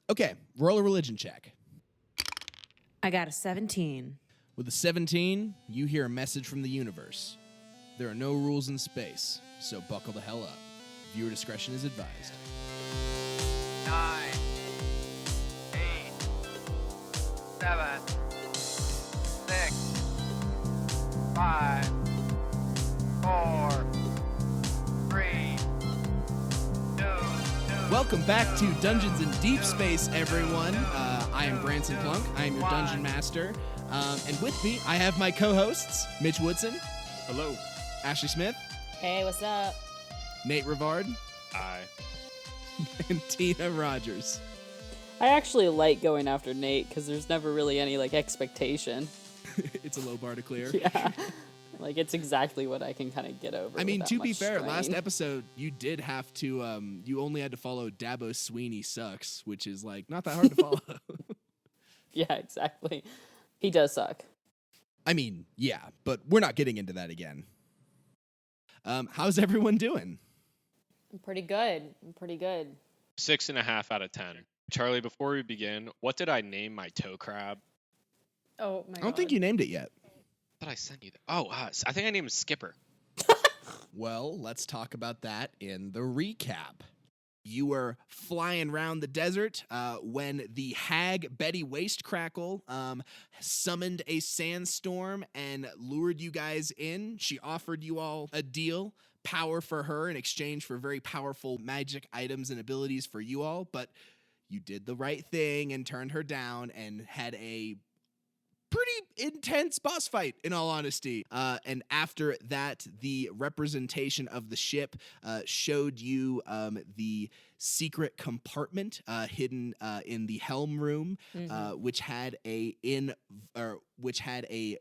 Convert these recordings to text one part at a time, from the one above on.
Okay, roll a religion check. I got a 17. With a 17, you hear a message from the universe. There are no rules in space, so buckle the hell up. Viewer discretion is advised. 9, 8, 7, 6, 5, 4, 3, 2. Welcome back to Dungeons and Deep Space, everyone. I am Branson Plunk. I am your dungeon master. And with me, I have my co-hosts, Mitch Woodson. Hello. Ashleigh.a.smith. Hey, what's up? Nate Rivard. Aye. And Tena Rogers. I actually like going after Nate because there's never really any expectation. It's a low bar to clear. Yeah. It's exactly what I can kind of get over. I mean, to be fair, strain. last episode, you did have to, you only had to follow Dabo Sweeney Sucks, which is, not that hard to follow. Yeah, exactly. He does suck. I mean, yeah, but we're not getting into that again. How's everyone doing? I'm pretty good. 6.5 out of 10. Charlie, before we begin, what did I name my toe crab? Oh, my God. I don't think you named it yet. What did I send you? I think I named him Skipper. Well, let's talk about that in the recap. You were flying around the desert when the hag Betty Wastecrackle summoned a sandstorm and lured you guys in. She offered you all a deal, power for her in exchange for very powerful magic items and abilities for you all, but you did the right thing and turned her down and had a pretty intense boss fight, in all honesty. And after that, the representation of the ship showed you the secret compartment hidden in the helm room, which had a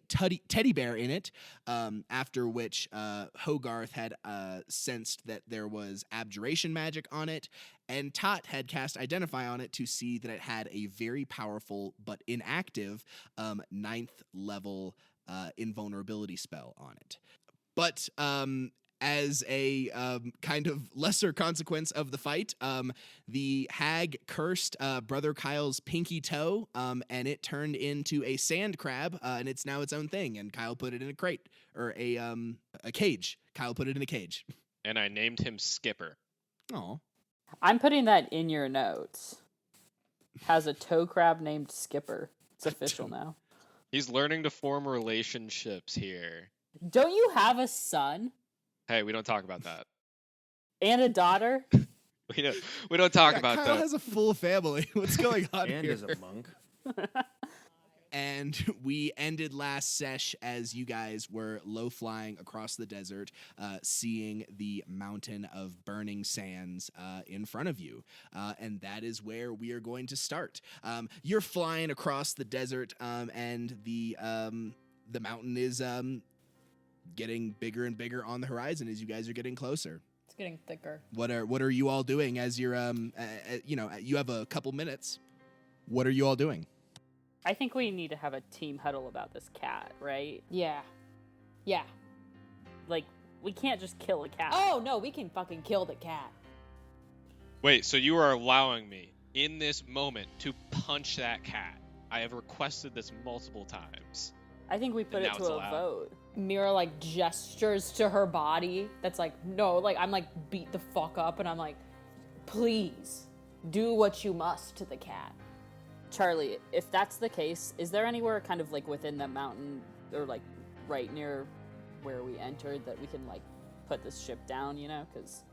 teddy bear in it. After which Hogarth had sensed that there was abjuration magic on it, and Tot had cast Identify on it to see that it had a very powerful but inactive 9th level invulnerability spell on it. But as a kind of lesser consequence of the fight, the hag cursed Brother Kyle's pinky toe, and it turned into a sand crab, and it's now its own thing. And Kyle put it in a crate, or a cage. Kyle put it in a cage. And I named him Skipper. Aw. I'm putting that in your notes. Has a toe crab named Skipper. It's official now. He's learning to form relationships here. Don't you have a son Hey, we don't talk about that. and a daughter? We don't talk about Kyle that. has a full family. What's going on And here? is a monk. And we ended last sesh as you guys were low flying across the desert, seeing the mountain of burning sands in front of you. And that is where we are going to start. You're flying across the desert, and the mountain is getting bigger and bigger on the horizon as you guys are getting closer. It's getting thicker. What are you all doing as you're you have a couple minutes? What are you all doing? I think we need to have a team huddle about this cat, right? Yeah. We can't just kill a cat. Oh, no, we can fucking kill the cat. Wait, so you are allowing me, in this moment, to punch that cat? I have requested this multiple times. I think we put And it now to it's a allowed. vote. Meera, gestures to her body. That's no, I'm, beat the fuck up, and I'm please, do what you must to the cat. Charlie, if that's the case, is there anywhere kind of within the mountain or right near where we entered that we can put this ship down, because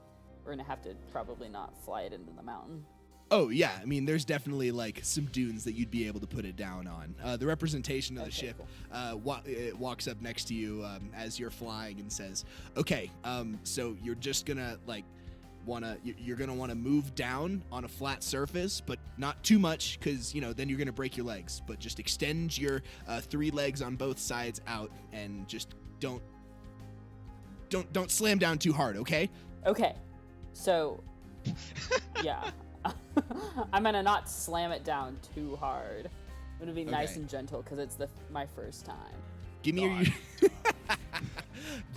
we're gonna have to probably not fly it into the mountain. Oh, yeah. I mean, there's definitely, some dunes that you'd be able to put it down on. The representation of the ship it walks up next to you as you're flying and says, okay, so you're just gonna, you're gonna want to move down on a flat surface, but not too much, because, then you're gonna break your legs. But just extend your 3 legs on both sides out, and just don't slam down too hard, okay? Okay. So, yeah. I'm gonna not slam it down too hard. I'm gonna be nice Okay. and gentle because it's my first time. Give me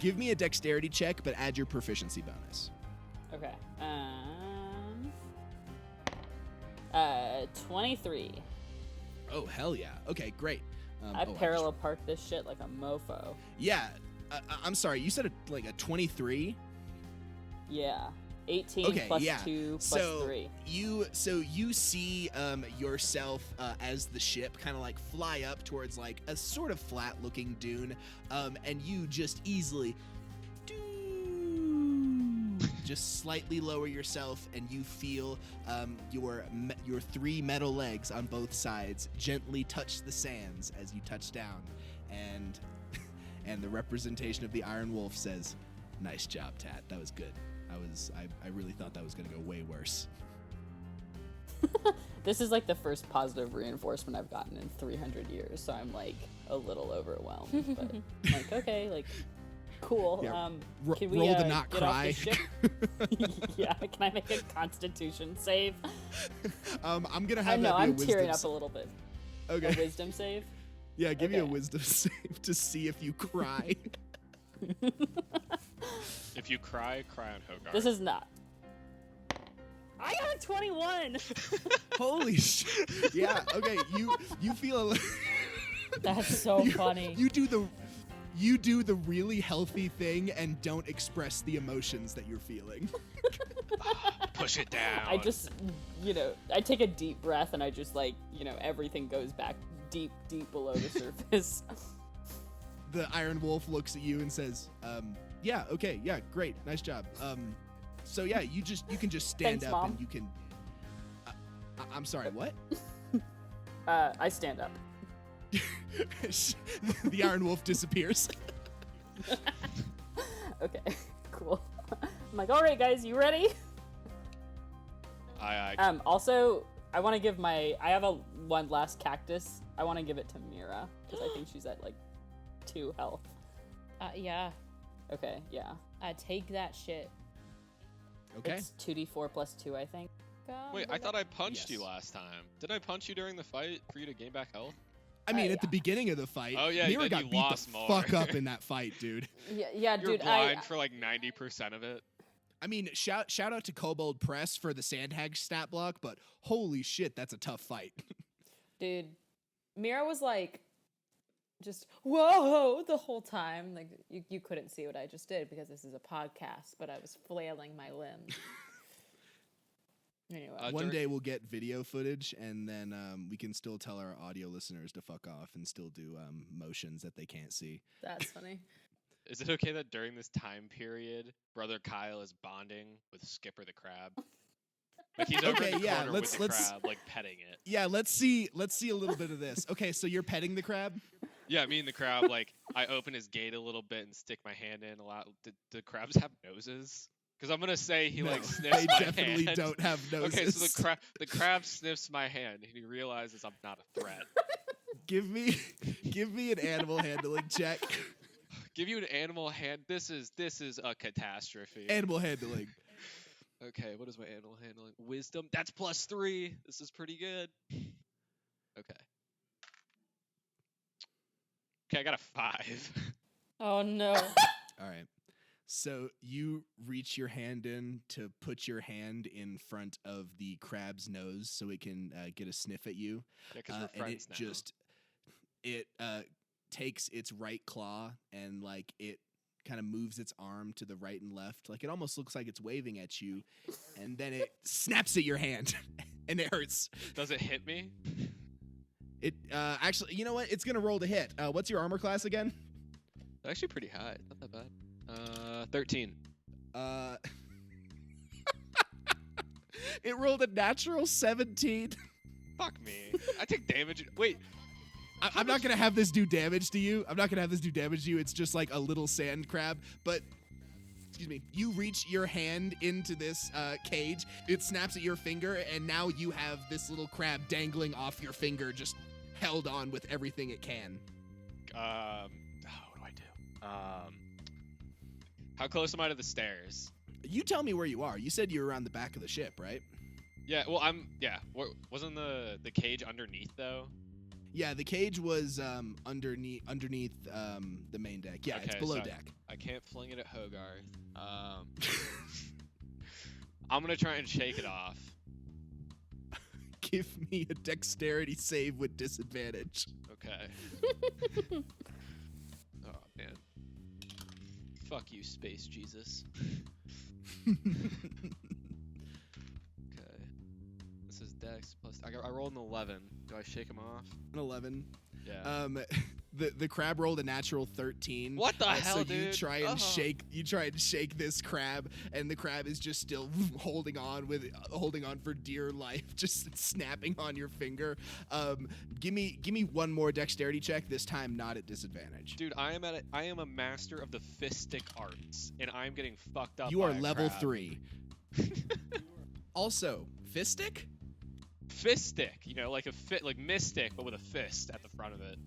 give me a dexterity check, but add your proficiency bonus. Okay. 23. Oh, hell yeah. Okay, great. I parallel park this shit like a mofo. Yeah. I'm sorry, you said like a 23? Yeah. 18 Okay, plus yeah. 2 plus so 3. You see yourself as the ship kind of like fly up towards like a sort of flat looking dune, and you just easily just slightly lower yourself, and you feel your 3 metal legs on both sides gently touch the sands as you touch down, and the representation of the Iron Wolf says, "Nice job, Tat. That was good. I really thought that was going to go way worse." This is like the first positive reinforcement I've gotten in 300 years, so I'm like a little overwhelmed. But like, okay, like, cool. Yeah, Can we roll to not get cry. off the ship? Yeah, can I make a Constitution save? I'm gonna I have know that be I'm a wisdom tearing up a little bit. Okay. A wisdom save. Yeah, give me a Okay. wisdom save to see if you cry. If you cry on Hogarth. This is not. I got a 21. Holy shit! Yeah. Okay. You feel. That's so funny. You do the really healthy thing and don't express the emotions that you're feeling. Push it down. I just, I take a deep breath and I just like, everything goes back deep below the surface. The Iron Wolf looks at you and says, "Yeah. Okay. Yeah. Great. Nice job. So yeah, you can just stand Thanks, up Mom. and you can. I'm sorry. What? I stand up. The Iron Wolf disappears. Okay, cool. I'm like, all right, guys, you ready? Also, I want to give I have one last cactus. I want to give it to Meera because I think she's at like 2 health. Yeah. Okay, yeah. Take that shit. Okay. It's 2d4 plus 2, I think. Wait, I thought I punched Yes. you last time. Did I punch you during the fight for you to gain back health? I mean, at the Yeah. beginning of the fight, Oh, yeah, Meera then got you beat lost the more. fuck up in that fight, dude. Yeah, You're dude. blind for like 90% of it. I mean, shout out to Kobold Press for the Sandhag stat block, but holy shit, that's a tough fight. Dude, Meera was like, just whoa the whole time. Like you couldn't see what I just did because this is a podcast, but I was flailing my limbs. Anyway, One day we'll get video footage, and then we can still tell our audio listeners to fuck off and still do motions that they can't see. that's funny. Is it okay that during this time period, Brother Kyle is bonding with Skipper the Crab? Like he's over Okay, in the yeah, corner let's- with the crab, like petting it. Yeah, let's see a little bit of this. Okay, so you're petting the crab? Yeah, me and the crab, like, I open his gate a little bit and stick my hand in a lot. Do crabs have noses? Because I'm gonna say he No, like sniffs they my definitely hand. don't have noses. Okay, so the crab sniffs my hand and he realizes I'm not a threat. Give me an animal handling check. Give you an animal hand. This is a catastrophe. Animal handling. Okay, what is my animal handling? Wisdom. That's +3. This is pretty good. Okay. Okay, I got a 5. Oh no. All right. So you reach your hand in to put your hand in front of the crab's nose so it can get a sniff at you. Yeah, because we're And friends it now. takes its right claw and like it kind of moves its arm to the right and left. Like it almost looks like it's waving at you, and then it snaps at your hand and it hurts. Does it hit me? It actually, you know what? It's gonna roll to hit. What's your armor class again? Actually pretty high. Not that bad. 13. It rolled a natural 17. Fuck me. I take damage. Wait. I'm not gonna have this do damage to you. It's just like a little sand crab. But excuse me, you reach your hand into this cage. It snaps at your finger, and now you have this little crab dangling off your finger, just held on with everything it can. What do I do? How close am I to the stairs? You tell me where you are. You said you were around the back of the ship, right? Yeah. Well, wasn't the cage underneath though? Yeah, the cage was underneath the main deck. Yeah, it's Okay, below so deck. I can't fling it at Hogarth. I'm gonna try and shake it off. give me a dexterity save with disadvantage. Okay. Oh man. Fuck you, Space Jesus. Okay. This is Dex plus. I rolled an 11. Do I shake him off? An 11. Yeah. The crab rolled a natural 13. What the hell, so dude? you try and shake this crab, and the crab is just still holding on for dear life, just snapping on your finger. Give me one more dexterity check. This time not at disadvantage. Dude, I am a master of the fistic arts, and I'm getting fucked up. You are by a level crab. 3. Also, fistic? Fistic, like like mystic, but with a fist at the front of it.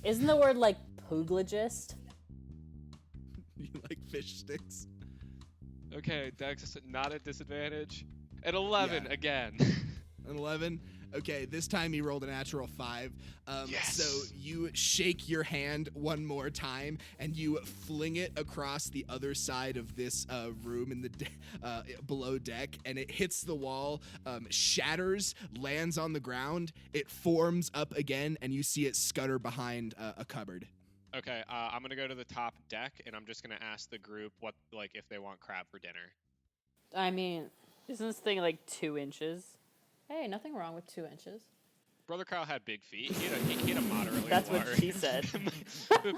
Isn't the word like pooglogist? You like fish sticks? Okay, Dex not at disadvantage. At 11 Yeah. again. An 11. Okay, this time he rolled a natural 5. Yes. So you shake your hand one more time, and you fling it across the other side of this room in the below deck, and it hits the wall, shatters, lands on the ground. It forms up again, and you see it scutter behind a cupboard. Okay, I'm gonna go to the top deck, and I'm just gonna ask the group if they want crab for dinner. I mean, Isn't this thing like 2 inches? hey, nothing wrong with 2 inches. Brother Kyle had big feet. He had a moderately That's large. what she said.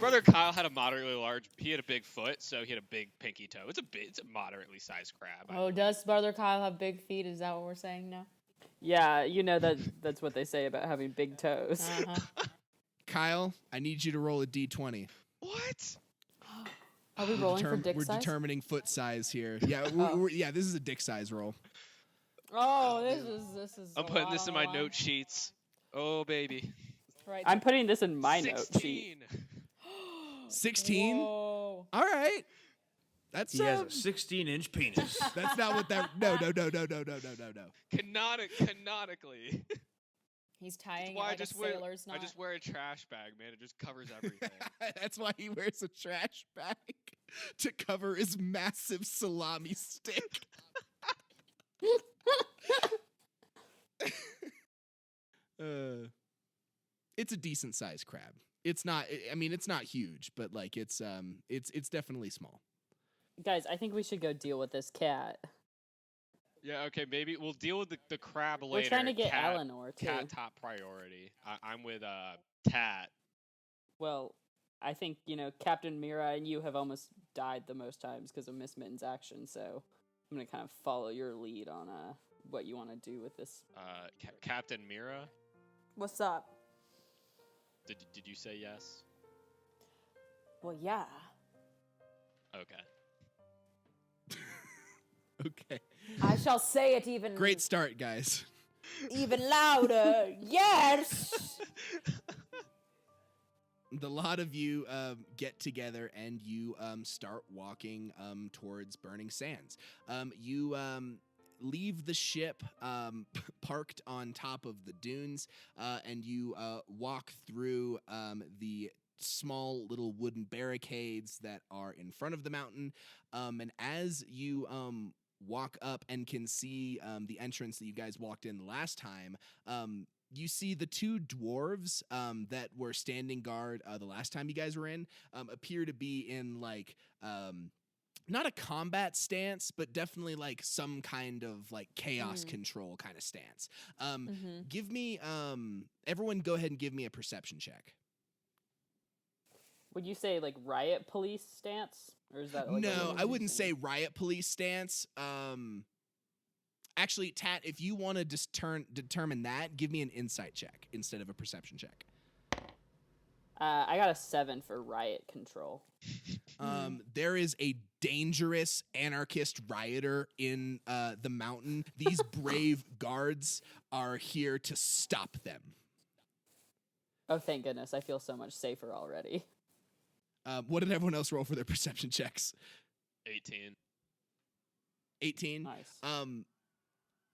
Brother Kyle had a moderately large. He had a big foot, so he had a big pinky toe. It's a moderately sized crab. Oh, does Brother Kyle have big feet? Is that what we're saying now? Yeah, that's what they say about having big toes. Uh-huh. Kyle, I need you to roll a d20. What? Are we rolling for dick We're size? determining foot size here. Yeah, this is a dick size roll. Oh, this is. I'm a putting lot this on in the my line. note sheets. Oh baby. Right. I'm putting this in my note sheet. 16. 16? Whoa. All right. That's He has a 16-inch penis. that's not what that. No. Canonically. He's tying it Why like a sailor's knot. I just wear a trash bag, man. It just covers everything. That's why he wears a trash bag to cover his massive salami stick. It's a decent sized crab. It's not. I mean, it's not huge, but like it's definitely small. Guys, I think we should go deal with this cat. Yeah, okay, maybe we'll deal with the crab later. We're trying to get Cat, Eleanor too. Cat top priority. I'm with Tat. Well, I think Captain Meera and you have almost died the most times because of Miss Mittens' action. So I'm gonna kind of follow your lead on what you want to do with this. Captain Meera. What's up? Did you say yes? Well, yeah. Okay. Okay. I shall say it even. Great start, guys. Even louder. Yes. The lot of you get together and you start walking towards Burning Sands. You leave the ship parked on top of the dunes, and you walk through the small little wooden barricades that are in front of the mountain. And as you walk up and can see the entrance that you guys walked in last time, you see the 2 dwarves that were standing guard the last time you guys were in appear to be in like not a combat stance, but definitely like some kind of like chaos control kind of stance. Give me everyone go ahead and give me a perception check. Would you say like riot police stance, or is that like No, I wouldn't say riot police stance. Actually, Tat, if you want to determine that, give me an insight check instead of a perception check. I got a 7 for riot control. There is a dangerous anarchist rioter in the mountain. These brave guards are here to stop them. Oh, thank goodness! I feel so much safer already. What did everyone else roll for their perception checks? 18. 18? Nice.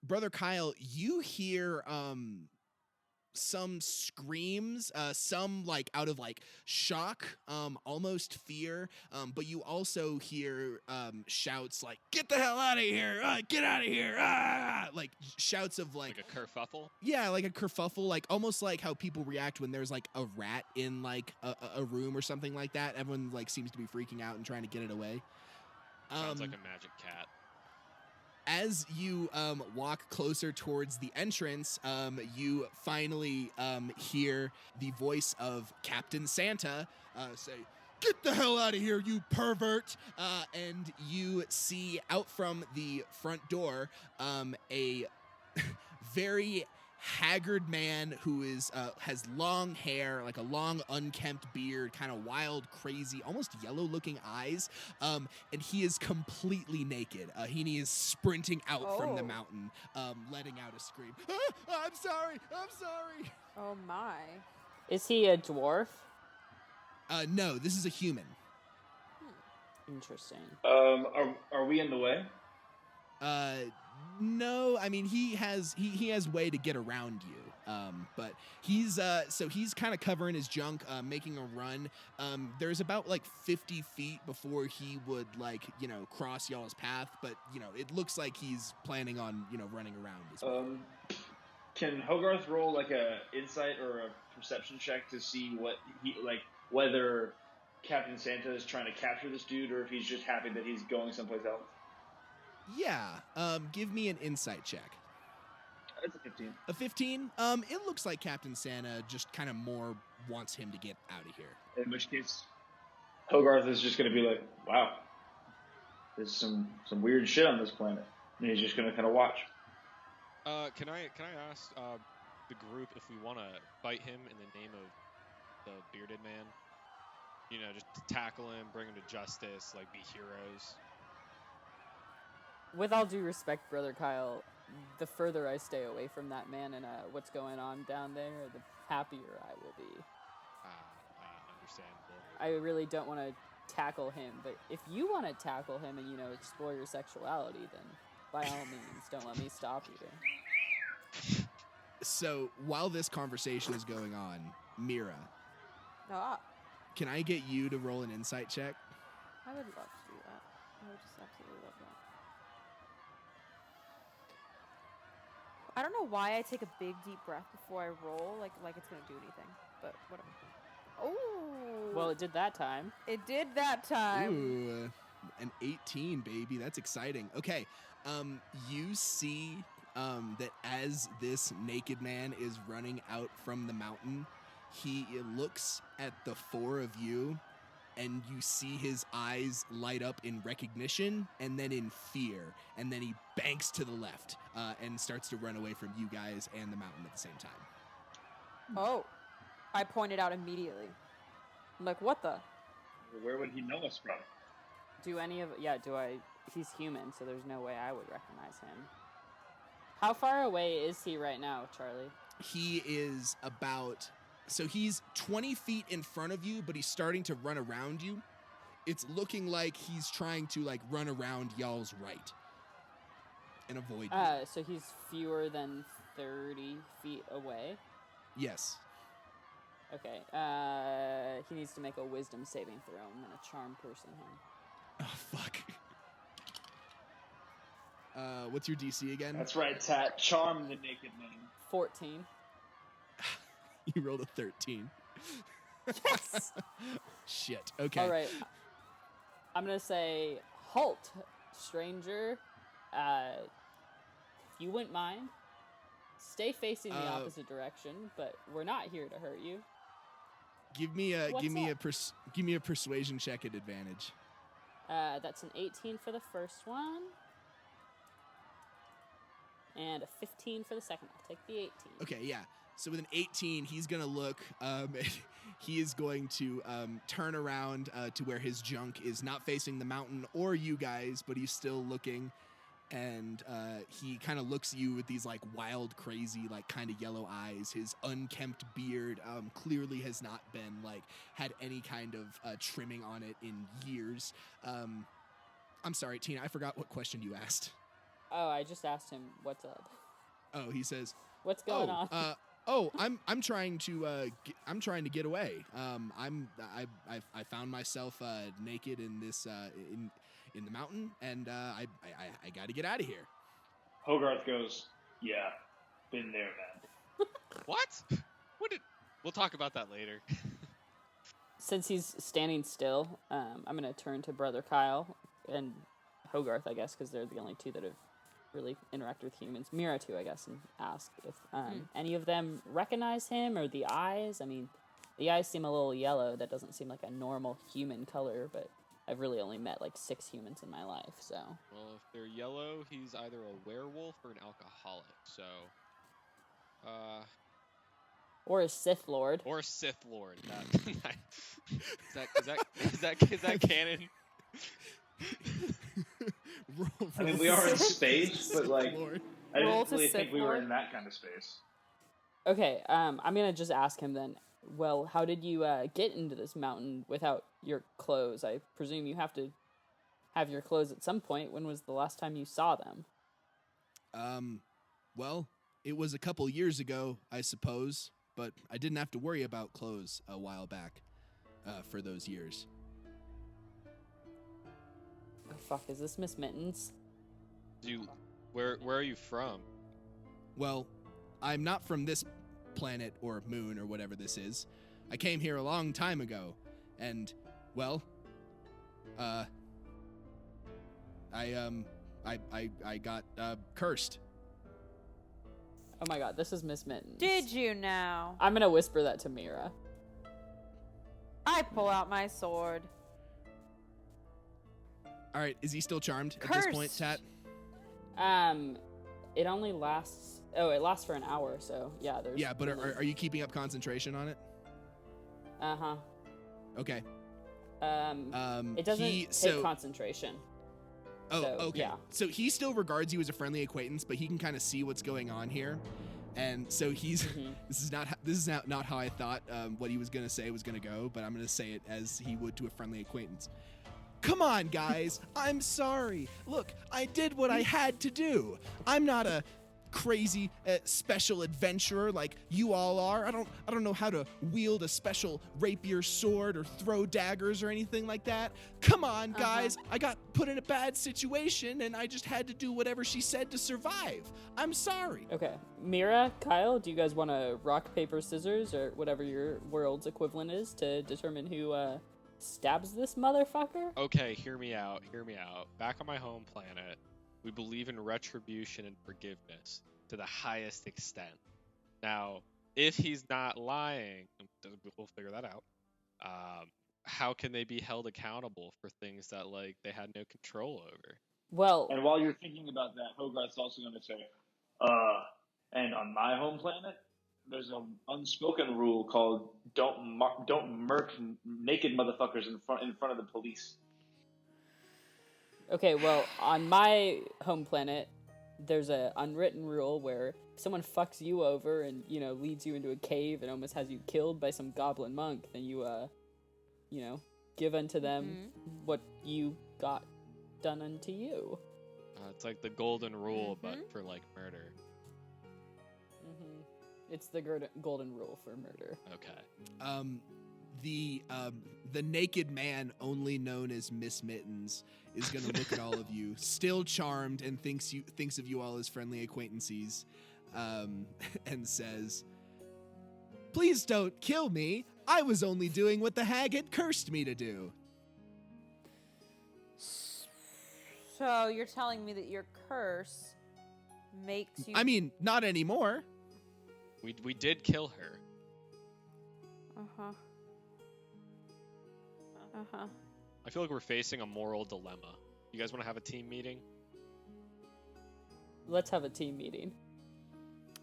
Brother Kyle, you hear some screams, some like out of like shock, almost fear, but you also hear shouts like "Get the hell out of here! Get out of here!" Like shouts of like a kerfuffle. Yeah, like a kerfuffle, like almost like how people react when there's like a rat in like a room or something like that. Everyone like seems to be freaking out and trying to get it away. Sounds like a magic cat. As you walk closer towards the entrance, you finally hear the voice of Captain Santa say, "Get the hell out of here, you pervert!" And you see out from the front door a very haggard man who is has long hair, like a long unkempt beard, kind of wild, crazy, almost yellow-looking eyes, and he is completely naked. He is sprinting out from the mountain, letting out a scream. I'm sorry. Oh my. Is he a dwarf? No, this is a human. Interesting. Are we in the way? No, I mean he has way to get around you. But he's kind of covering his junk, making a run. There's about like 50 feet before he would cross y'all's path, but it looks like he's planning on running around as well. Can Hogarth roll like a insight or a perception check to see what whether Captain Santa is trying to capture this dude or if he's just happy that he's going someplace else? Yeah, give me an insight check. That's a 15. A 15? It looks like Captain Santa just kind of more wants him to get out of here. In which case, Hogarth is just going to be like, wow, there's some weird shit on this planet. And he's just going to kind of watch. Can I ask the group if we want to fight him in the name of the bearded man? Just to tackle him, bring him to justice, like be heroes. With all due respect, Brother Kyle, the further I stay away from that man and what's going on down there, the happier I will be. Understandable. I really don't want to tackle him, but if you want to tackle him and, explore your sexuality, then by all means, don't let me stop you. So, while this conversation is going on, Meera, can I get you to roll an insight check? I would love to do that. I would just absolutely love that. I don't know why I take a big deep breath before I roll, like it's gonna do anything, but whatever. Oh. Well, it did that time. It did that time. Ooh, an 18, baby. That's exciting. Okay, you see that as this naked man is running out from the mountain, he looks at the four of you, and you see his eyes light up in recognition and then in fear, and then he banks to the left and starts to run away from you guys and the mountain at the same time. Oh, I pointed out immediately. I'm like, what the? Where would he know us from? He's human, so there's no way I would recognize him. How far away is he right now, Charlie? He is he's 20 feet in front of you, but he's starting to run around you. It's looking like he's trying to run around y'all's right and avoid you. So he's fewer than 30 feet away? Yes. Okay, he needs to make a wisdom saving throw. I'm gonna charm person him. Oh, fuck. What's your DC again? That's right, Tat. Charm the naked man. 14. You rolled a 13. Yes! Shit. Okay. All right. I'm going to say, halt, stranger. If you wouldn't mind, stay facing the opposite direction, but we're not here to hurt you. Give me a persuasion check at advantage. That's an 18 for the first one. And a 15 for the second. I'll take the 18. Okay, yeah. So with an 18, he's going to look, he is going to turn around to where his junk is not facing the mountain or you guys, but he's still looking. And he kind of looks at you with these wild, crazy, kind of yellow eyes. His unkempt beard clearly has not been had any kind of trimming on it in years. I'm sorry, Tina, I forgot what question you asked. Oh, I just asked him, what's up? Oh, he says, What's going on? Oh, I'm trying to get away. I found myself naked in this in the mountain, and I got to get out of here. Hogarth goes, yeah, been there, man. What? We'll talk about that later. Since he's standing still, I'm gonna turn to Brother Kyle and Hogarth, I guess, because they're the only two that have really interact with humans. Meera too, I guess, and ask if any of them recognize him or the eyes. I mean, the eyes seem a little yellow. That doesn't seem like a normal human color, but I've really only met like 6 humans in my life, so. Well, if they're yellow, he's either a werewolf or an alcoholic. So, Or a Sith Lord. or a Sith Lord. Is that canon? I mean, we are in space, but like, Lord. I Roll didn't to really think Sith we were Lord. in that kind of space. Okay, I'm gonna just ask him then. Well, how did you get into this mountain without your clothes? I presume you have to have your clothes at some point. When was the last time you saw them? Well, it was a couple years ago, I suppose, but I didn't have to worry about clothes a while back for those years. Oh, fuck, is this Miss Mittens? Where are you from? Well, I'm not from this planet or moon or whatever this is. I came here a long time ago, and well, I got cursed. Oh my god, this is Miss Mittens. Did you now? I'm gonna whisper that to Meera. I pull out my sword. All right, is he still charmed at this point, Cursed. Tat? It only lasts. Oh, it lasts for an hour, so yeah. There's. Yeah, but really- are you keeping up concentration on it? Uh-huh. Okay. It doesn't take concentration. Oh, so, okay. yeah. So he still regards you as a friendly acquaintance, but he can kind of see what's going on here, and so he's. Mhm. This is not how I thought what he was gonna say was gonna go, but I'm gonna say it as he would to a friendly acquaintance. Come on, guys. I'm sorry. Look, I did what I had to do. I'm not a crazy special adventurer like you all are. I don't know how to wield a special rapier sword or throw daggers or anything like that. Come on, guys. I got put in a bad situation and I just had to do whatever she said to survive. I'm sorry. Okay. Meera, Kyle, do you guys want to rock, paper, scissors, or whatever your world's equivalent is to determine who stabs this motherfucker? Okay, hear me out. Back on my home planet, we believe in retribution and forgiveness to the highest extent. Now, if he's not lying, we'll figure that out. How can they be held accountable for things that like they had no control over? Well, And while you're thinking about that, Hogarth's also going to say, and on my home planet, there's an unspoken rule called don't murk naked motherfuckers in front of the police. okay, well, on my home planet, there's a unwritten rule where if someone fucks you over and, leads you into a cave and almost has you killed by some goblin monk, then you, give unto them what you got done unto you. It's like the golden rule, but for like murder. It's the golden rule for murder. Okay. The naked man, only known as Miss Mittens, is gonna look at all of you, still charmed, and thinks of you all as friendly acquaintances, and says, "Please don't kill me. I was only doing what the hag had cursed me to do." So you're telling me that your curse makes you... I mean, not anymore. We did kill her. Uh-huh. Uh-huh. I feel like we're facing a moral dilemma. You guys want to have a team meeting? Let's have a team meeting.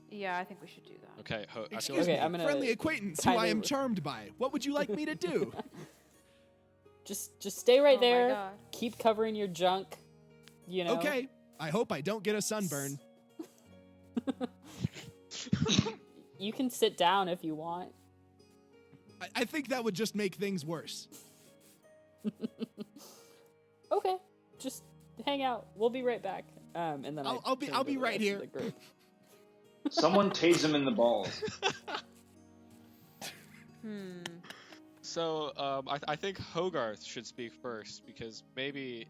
Yeah, I think we should do that. Okay. I feel Excuse like me, Okay, I'm gonna friendly acquaintance who I am kinda- charmed by. What would you like me to do? Just stay right Oh my there. God. Keep covering your junk. Okay, I hope I don't get a sunburn. You can sit down if you want. I think that would just make things worse. Okay, just hang out. We'll be right back. And then I'll be turn to the right rest of here. the group. Someone tase him in the balls. So I think Hogarth should speak first because maybe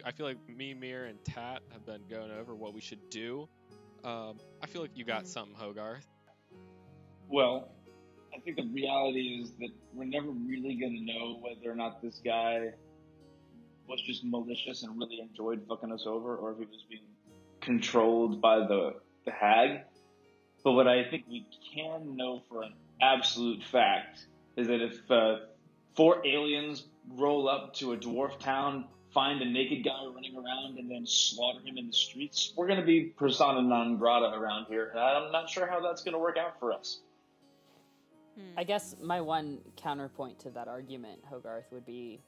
I feel like me, Meera, and Tat have been going over what we should do. I feel like you got something, Hogarth. Well, I think the reality is that we're never really going to know whether or not this guy was just malicious and really enjoyed fucking us over, or if he was being controlled by the hag. But what I think we can know for an absolute fact is that if 4 aliens roll up to a dwarf town, find a naked guy running around, and then slaughter him in the streets, we're going to be persona non grata around here. And I'm not sure how that's going to work out for us. I guess my one counterpoint to that argument, Hogarth, would be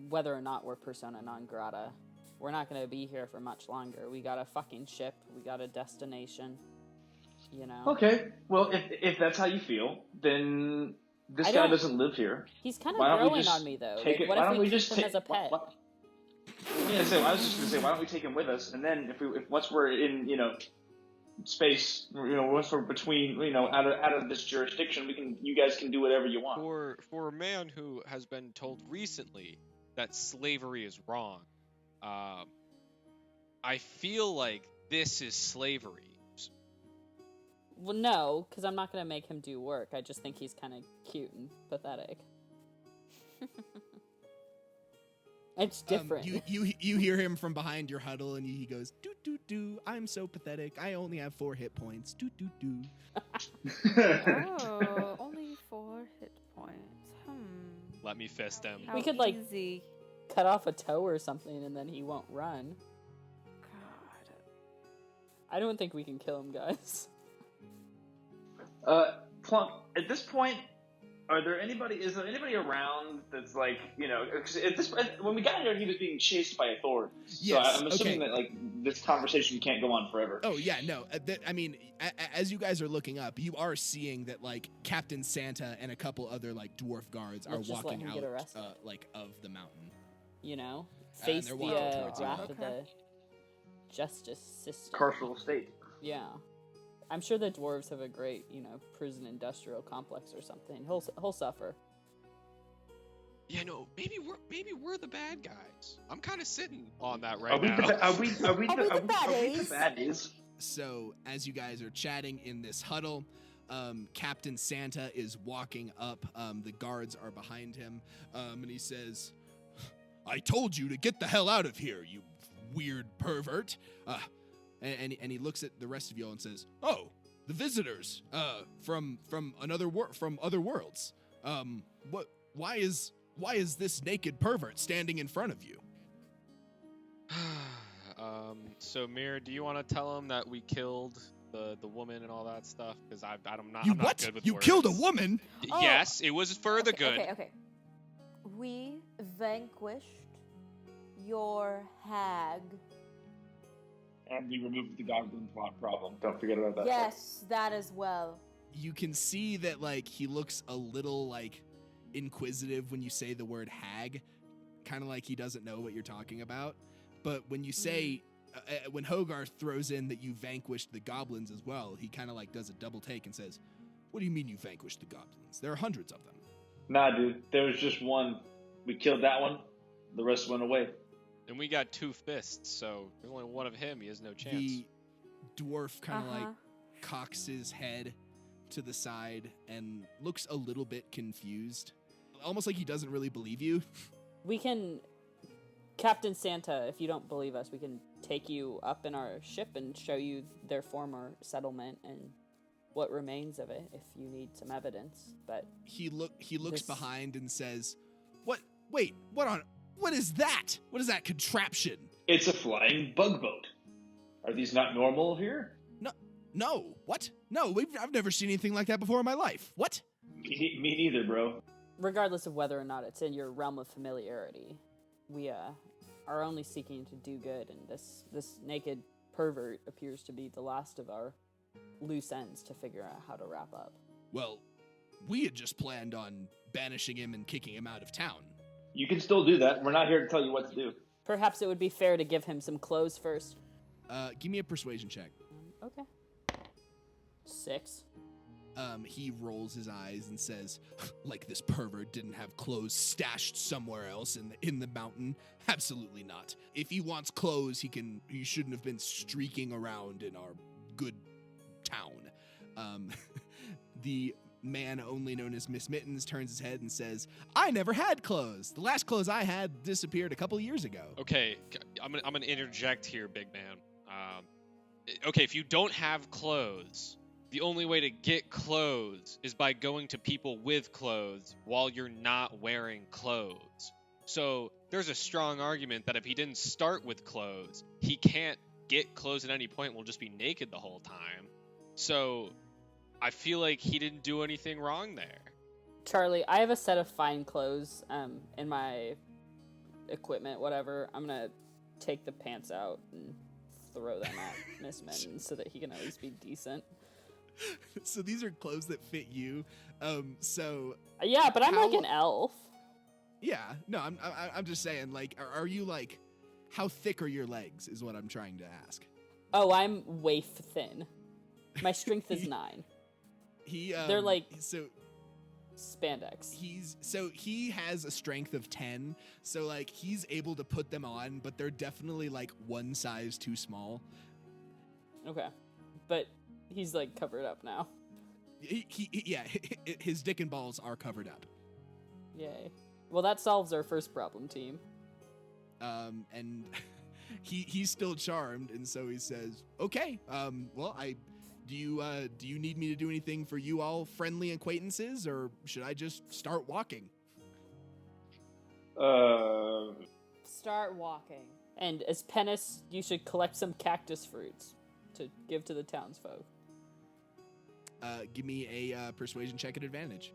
whether or not we're persona non grata. We're not going to be here for much longer. We got a fucking ship. We got a destination. You know? Okay, well, if that's how you feel, then this guy doesn't live here. He's kind of Why don't we growing just on me, though. take Like, it- what why if don't we we keep just him take- as a pet? Yeah, so I was just gonna say, why don't we take him with us, and then if once we're in, space, once we're between, out of this jurisdiction, you guys can do whatever you want. For a man who has been told recently that slavery is wrong, I feel like this is slavery. Well, no, because I'm not going to make him do work. I just think he's kind of cute and pathetic. It's different. You hear him from behind your huddle, and he goes, "Doo doo doo. I'm so pathetic. I only have 4 hit points. Doo doo doo." Oh, only 4 hit points. Let me fist him. How We could, like, easy. Cut off a toe or something, and then he won't run. God. I don't think we can kill him, guys. Plunk, at this point, is there anybody around that's like, 'cause at this when we got here, he was being chased by authorities. Yes, So I'm assuming okay. that, like, this conversation can't go on forever. Oh yeah, no. As you guys are looking up, you are seeing that like Captain Santa and a couple other like dwarf guards are Let's just let walking him out get arrested. of the mountain. You know? And Face they're the walking towards you. wrath of Okay. the justice system. Carceral state. Yeah. I'm sure the dwarves have a great, prison industrial complex or something. He'll suffer. Yeah, no, maybe we're the bad guys. I'm kind of sitting on that Are right we now. the baddies? So as you guys are chatting in this huddle, Captain Santa is walking up. The guards are behind him, and he says, "I told you to get the hell out of here, you weird pervert." And he looks at the rest of you all and says, "Oh, the visitors from other worlds. Why is this naked pervert standing in front of you?" So Meera, do you want to tell him that we killed the woman and all that stuff? Because I'm not. You I'm not what? good with You words. killed a woman? Oh. Yes, it was for the good. Okay. We vanquished your hag. And we removed the goblin plot problem. Don't forget about that. Yes, that as well. You can see that like he looks a little like inquisitive when you say the word hag, kind of like he doesn't know what you're talking about. But when you say when Hogarth throws in that you vanquished the goblins as well, he kind of like does a double take and says, "What do you mean you vanquished the goblins? There are hundreds of them." Nah, dude. There was just one. We killed that one. The rest went away. And we got 2 fists, so there's only one of him. He has no chance. The dwarf kind of Uh-huh. like cocks his head to the side and looks a little bit confused, almost like he doesn't really believe you. We can... Captain Santa, if you don't believe us, we can take you up in our ship and show you their former settlement and what remains of it if you need some evidence. But He looks This- behind and says, "What? Wait, what is that? What is that contraption?" It's a flying bug boat. Are these not normal here? No, what? No, I've never seen anything like that before in my life. What? Me neither, bro. regardless of whether or not it's in your realm of familiarity, we are only seeking to do good, and this naked pervert appears to be the last of our loose ends to figure out how to wrap up. Well, we had just planned on banishing him and kicking him out of town. You can still do that. We're not here to tell you what to do. Perhaps it would be fair to give him some clothes first. Give me a persuasion check. Okay. 6. He rolls his eyes and says, like this pervert didn't have clothes stashed somewhere else in the mountain. Absolutely not. If he wants clothes, he shouldn't have been streaking around in our good town. The man only known as Miss Mittens turns his head and says, I never had clothes. The last clothes I had disappeared a couple years ago. Okay, I'm gonna interject here, big man. Okay, if you don't have clothes, the only way to get clothes is by going to people with clothes while you're not wearing clothes. So there's a strong argument that if he didn't start with clothes, he can't get clothes at any point and will just be naked the whole time. So I feel like he didn't do anything wrong there. Charlie, I have a set of fine clothes in my equipment, whatever. I'm going to take the pants out and throw them at Miss Mittens so that he can at least be decent. So these are clothes that fit you. Yeah, but I'm like an elf. Yeah, no, I'm just saying, like, are you like, how thick are your legs? Is what I'm trying to ask. Oh, I'm waif thin. My strength is 9. They're like spandex. He has a strength of 10, so like he's able to put them on, but they're definitely like one size too small. Okay, but he's like covered up now. His dick and balls are covered up. Yay. Well, that solves our first problem, team. And he's still charmed, and so he says, "Okay, well, do you need me to do anything for you all friendly acquaintances, or should I just start walking?" Start walking. And as Pennis, you should collect some cactus fruits to give to the townsfolk. Give me a persuasion check at advantage.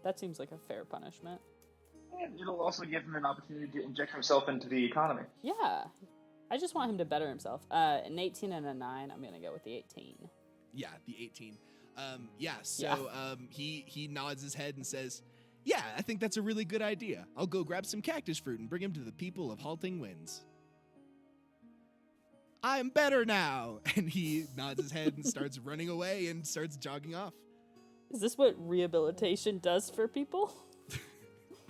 That seems like a fair punishment. And it'll also give him an opportunity to inject himself into the economy. Yeah. I just want him to better himself. An 18 and a 9. I'm going to go with the 18. Yeah, the 18. He nods his head and says, "Yeah, I think that's a really good idea. I'll go grab some cactus fruit and bring him to the people of Halting Winds." "I'm better now." And he nods his head and starts running away and starts jogging off. Is this what rehabilitation does for people?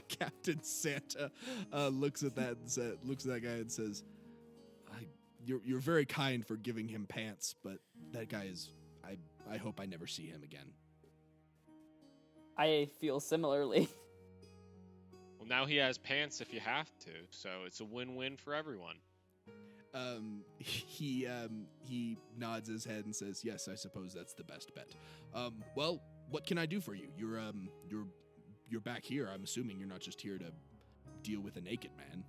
Captain Santa looks at that guy and says, You're very kind for giving him pants, but that guy is, I hope I never see him again." I feel similarly. Well, now he has pants if you have to, so it's a win-win for everyone. He nods his head and says, "Yes, I suppose that's the best bet. Well, what can I do for you? You're back here. I'm assuming you're not just here to deal with a naked man."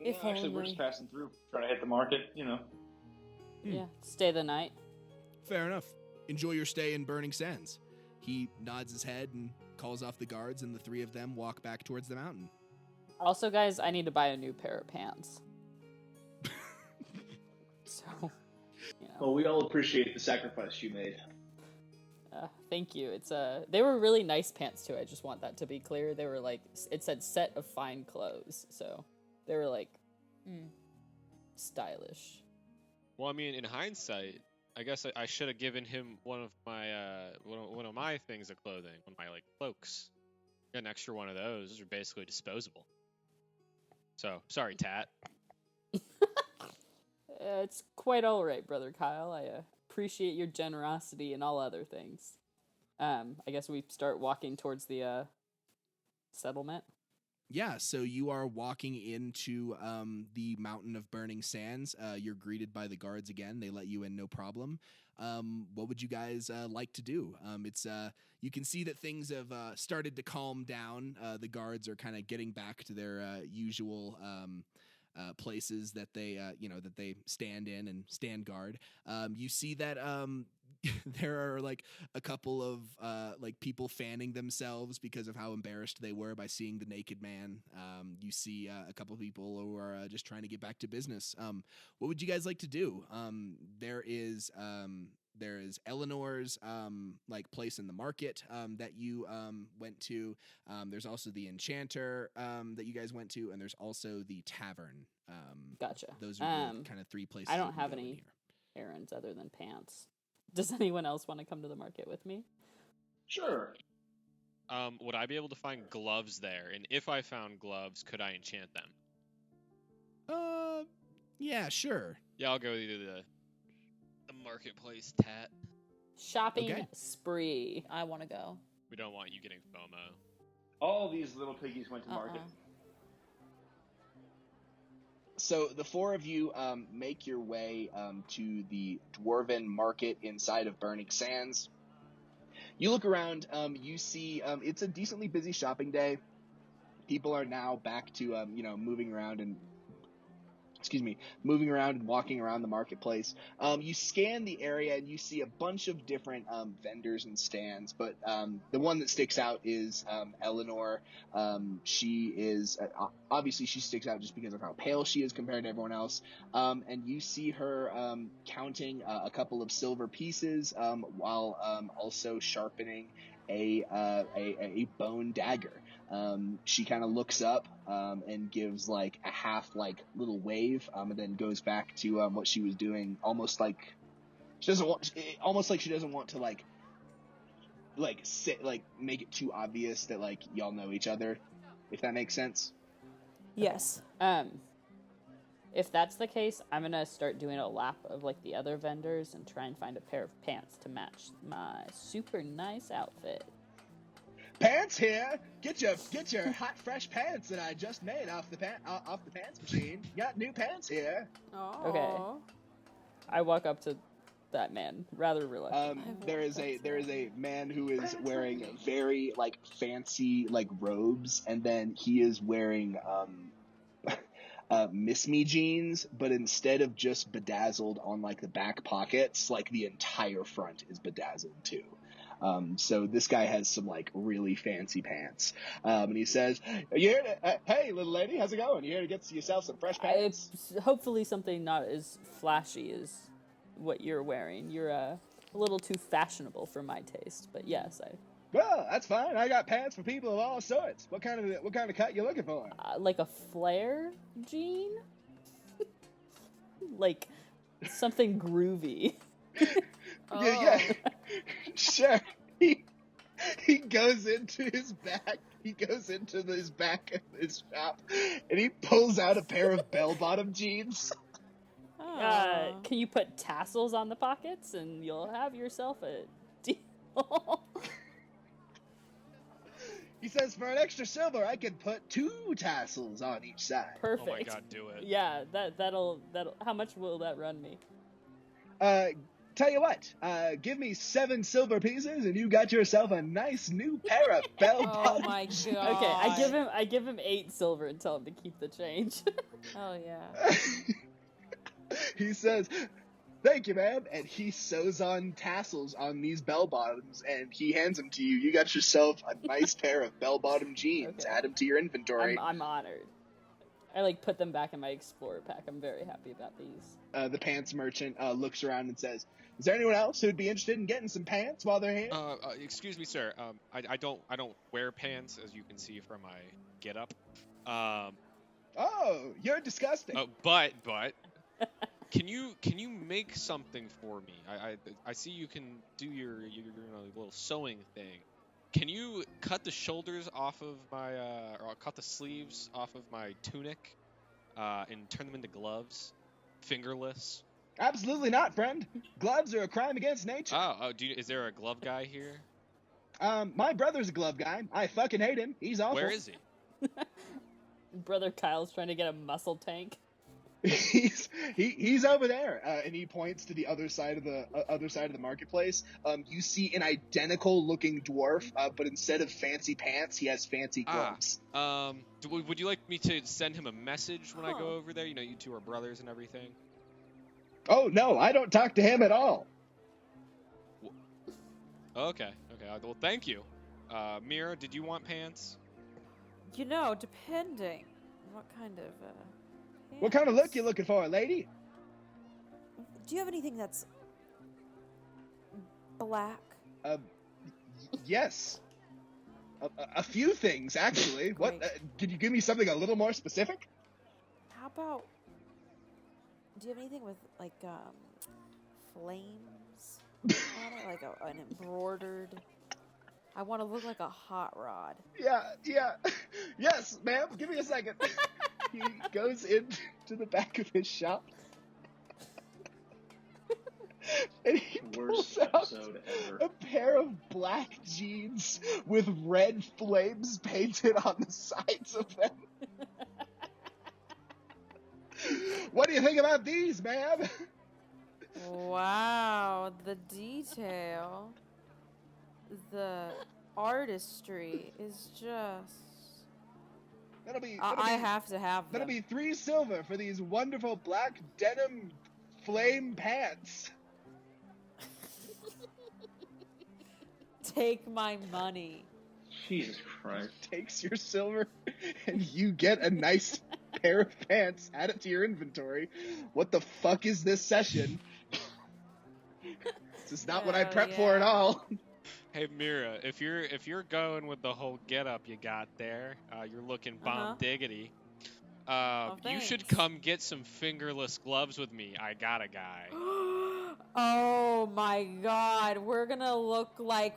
If Actually, we're only. just passing through, trying to hit the market, Yeah, stay the night. Fair enough. Enjoy your stay in Burning Sands. He nods his head and calls off the guards, and the three of them walk back towards the mountain. Also, guys, I need to buy a new pair of pants. So, Well, we all appreciate the sacrifice you made. Thank you. They were really nice pants too. I just want that to be clear. They were like, it said set of fine clothes, so they were like stylish. Well, I mean, in hindsight, I guess I should have given him one of my things of clothing, one of my like cloaks. Got an extra one of those. Those are basically disposable. So sorry, Tat. It's quite all right, Brother Kyle. I appreciate your generosity and all other things. I guess we start walking towards the settlement. Yeah, so you are walking into the Mountain of Burning Sands. You're greeted by the guards again. They let you in, no problem. What would you guys like to do? You can see that things have started to calm down. The guards are kind of getting back to their usual places that they stand in and stand guard. You see that there are like a couple of like people fanning themselves because of how embarrassed they were by seeing the naked man. You see a couple of people who are just trying to get back to business. What would you guys like to do? There is Eleanor's like place in the market that you went to. There's also the Enchanter that you guys went to, and there's also the Tavern. Gotcha. Those are the kind of three places. I don't that have go in any here. errands other than pants. Does anyone else want to come to the market with me? Sure. Would I be able to find gloves there? And if I found gloves, could I enchant them? Yeah, sure. Yeah, I'll go to the marketplace, Tat. Shopping Okay. spree. I want to go. We don't want you getting FOMO. All these little piggies went to market. So the four of you make your way to the dwarven market inside of Burning Sands. You look around, you see it's a decently busy shopping day. People are now back to moving around and walking around the marketplace. You scan the area and you see a bunch of different vendors and stands, but the one that sticks out is Eleanor. She is obviously she sticks out just because of how pale she is compared to everyone else. And you see her counting a couple of silver pieces while also sharpening a bone dagger. She kind of looks up and gives like a half little wave and then goes back to what she was doing, almost like she doesn't want to make it too obvious that y'all know each other, if that makes sense. Yes. If that's the case, I'm gonna start doing a lap of the other vendors and try and find a pair of pants to match my super nice outfit. Pants here. Get your hot fresh pants that I just made off the pants machine. Got new pants here. Oh. Okay. I walk up to that man rather reluctantly. There is a man who is wearing very fancy robes, and then he is wearing Miss Me jeans, but instead of just bedazzled on the back pockets, the entire front is bedazzled too. So this guy has some really fancy pants, and he says, "Are you here to, hey little lady, how's it going? You here to get yourself some fresh pants?" It's hopefully something not as flashy as what you're wearing. You're a little too fashionable for my taste, but yes, Well, that's fine. I got pants for people of all sorts. What kind of cut you looking for? like a flare jean, like something groovy. Yeah, sure. He goes into his back. He goes into his back of his shop, and he pulls out a pair of bell-bottom jeans. Can you put tassels on the pockets, and you'll have yourself a deal? He says, "For an extra silver, I can put 2 tassels on each side." Perfect. Oh my god, do it. Yeah, that'll. How much will that run me? Tell you what, give me 7 silver pieces, and you got yourself a nice new pair of bell-bottom. Oh my jeans. god. Okay, I give him 8 silver and tell him to keep the change. Oh yeah. He says, "Thank you, ma'am," and he sews on tassels on these bell-bottoms, and he hands them to you. You got yourself a nice pair of bell-bottom jeans. Okay. Add them to your inventory. I'm honored. I put them back in my explorer pack. I'm very happy about these. The pants merchant looks around and says, "Is there anyone else who'd be interested in getting some pants while they're here?" Excuse me, sir. I don't wear pants, as you can see from my getup. Oh, you're disgusting. But can you make something for me? I see you can do your little sewing thing. Can you cut the shoulders off of my or cut the sleeves off of my tunic and turn them into gloves, fingerless? Absolutely not, friend. Gloves are a crime against nature. Is there a glove guy here? My brother's a glove guy. I fucking hate him. He's awful. Where is he? Brother Kyle's trying to get a muscle tank. He's over there, and he points to the other side of the marketplace. You see an identical looking dwarf, but instead of fancy pants, he has fancy gloves. Would you like me to send him a message when I go over there? You two are brothers and everything. Oh no, I don't talk to him at all. Okay. Well, thank you. Meera, did you want pants? Depending what kind of What kind of look you looking for, lady? Do you have anything that's black? Yes. A few things, actually. What? Could you give me something a little more specific? How about, do you have anything with flames Like an embroidered. I want to look like a hot rod. Yeah. Yes, ma'am. Give me a second. He goes into the back of his shop. And he Worst pulls out episode ever. a pair of black jeans with red flames painted on the sides of them. What do you think about these, ma'am? Wow, the detail, the artistry is just. I have to have them. That'll be 3 silver for these wonderful black denim flame pants. Take my money. Jesus Christ. Takes your silver, and you get a nice pair of pants. Add it to your inventory. What the fuck is this session? This is not what I prepped for at all. Hey Meera, if you're going with the whole getup you got there, you're looking bomb diggity. You should come get some fingerless gloves with me. I got a guy. Oh my god, we're gonna look like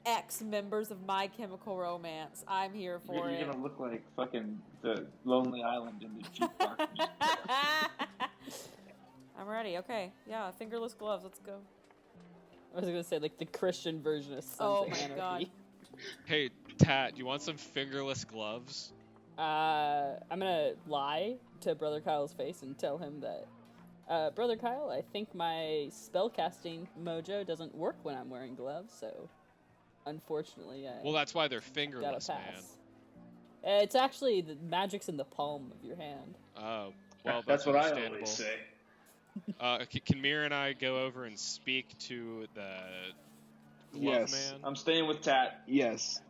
ex-members of My Chemical Romance. I'm here for it. You're gonna look like fucking the Lonely Island in the jukebox. I'm ready. Okay, yeah, fingerless gloves. Let's go. I was gonna say like the Christian version of Sons Oh of my Anarchy. god. Hey Tat, you want some fingerless gloves? I'm gonna lie to Brother Kyle's face and tell him that, Brother Kyle, I think my spellcasting mojo doesn't work when I'm wearing gloves, so unfortunately Well, that's why they're gotta fingerless, man. pass. It's actually the magic's in the palm of your hand. Oh, well, That's what I understandable. always say. Can Meera and I go over and speak to the glove man? I'm staying with Tat. Yes.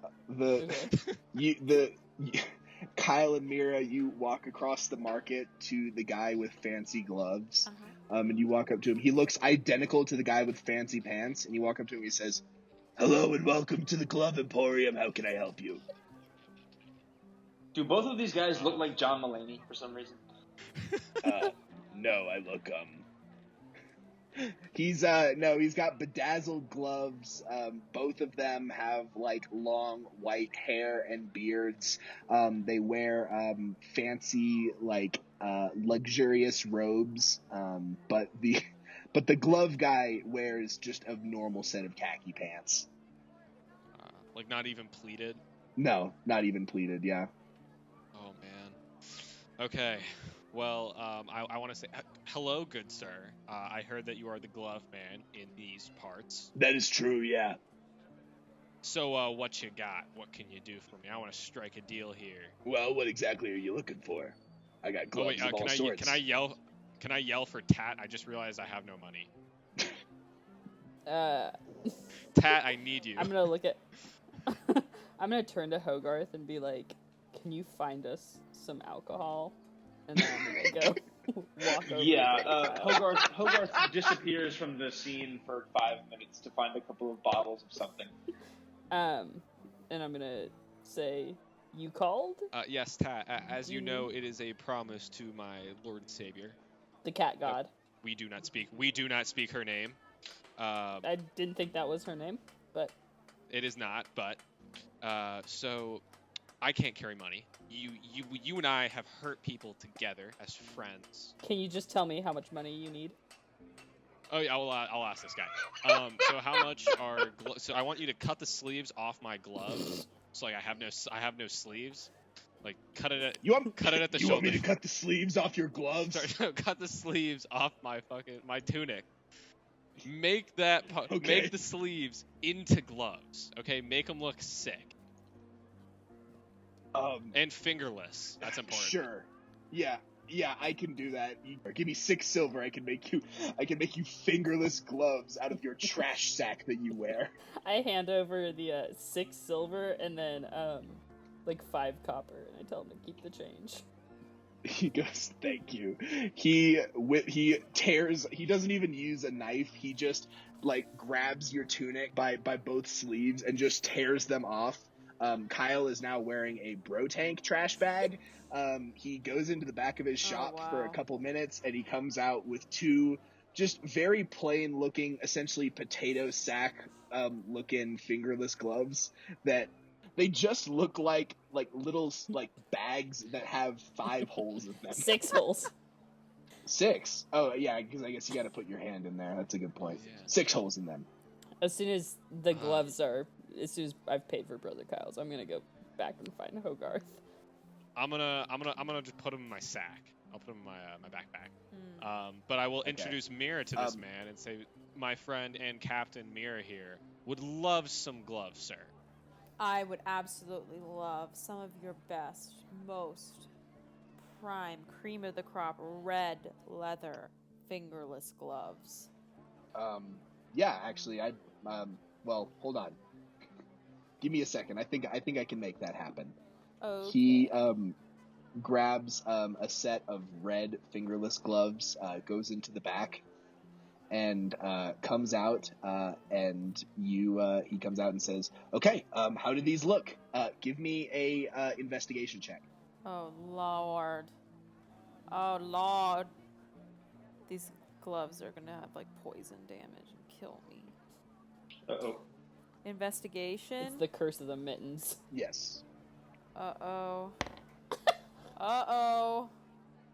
Okay. Kyle and Meera, you walk across the market to the guy with fancy gloves. And you walk up to him. He looks identical to the guy with fancy pants. And you walk up to him and he says, "Hello and welcome to the Glove Emporium. How can I help you?" Do both of these guys look like John Mulaney for some reason? No, I look, he's got bedazzled gloves. Both of them have, like, long white hair and beards. They wear, fancy, like, luxurious robes. But the glove guy wears just a normal set of khaki pants. Like not even pleated? No, not even pleated, yeah. Oh, man. Okay. Well, I want to say, hello, good sir. I heard that you are the glove man in these parts. That is true, yeah. So, what you got? What can you do for me? I want to strike a deal here. Well, what exactly are you looking for? I got gloves of all sorts. Can I yell for Tat? I just realized I have no money. Tat, I need you. I'm gonna look at. I'm gonna turn to Hogarth and be like, "Can you find us some alcohol?" And then I'm gonna go walk over. Yeah, Hogarth disappears from the scene for 5 minutes to find a couple of bottles of something. And I'm gonna say, "You called?" Yes, Tat. As you know, it is a promise to my Lord and Savior. The cat god. We do not speak her name. I didn't think that was her name, but it is not. But so I can't carry money. You and I have hurt people together as friends. Can you just tell me how much money you need? Oh yeah, I'll ask this guy. So how much are so I want you to cut the sleeves off my gloves. So like I have no sleeves. Like cut it at the shoulder. You want me to cut the sleeves off your gloves? Sorry, no, cut the sleeves off my tunic. Make the sleeves into gloves. Okay, make them look sick. And fingerless. That's important. Sure. Yeah, I can do that. Give me 6 silver. I can make you fingerless gloves out of your trash sack that you wear. I hand over the 6 silver and then like 5 copper, and I tell him to keep the change. He goes, "Thank you." He tears. He doesn't even use a knife. He just like grabs your tunic by both sleeves and just tears them off. Kyle is now wearing a bro tank trash bag. He goes into the back of his shop for a couple minutes, and he comes out with 2 just very plain looking, essentially potato sack looking fingerless gloves that they just look like little like bags that have 5 holes in them. 6 holes. 6? Oh yeah, because I guess you got to put your hand in there. That's a good point. Yeah. 6 holes in them. As soon as the gloves are, as soon as I've paid for Brother Kyle's, I'm gonna go back and find Hogarth. I'm gonna just put him in my sack. I'll put him in my backpack. But I will introduce Meera to this man and say, my friend and Captain Meera here would love some gloves, sir. I would absolutely love some of your best, most prime, cream of the crop, red leather, fingerless gloves. Yeah, actually, well, hold on. Give me a second. I think I can make that happen. Okay. He grabs a set of red fingerless gloves, goes into the back, and comes out. And he comes out and says, "Okay, how do these look? Give me a investigation check." Oh Lord. Oh Lord. These gloves are gonna have like poison damage and kill me. Uh-oh. Investigation? It's the curse of the mittens. Yes. Uh-oh. Uh-oh.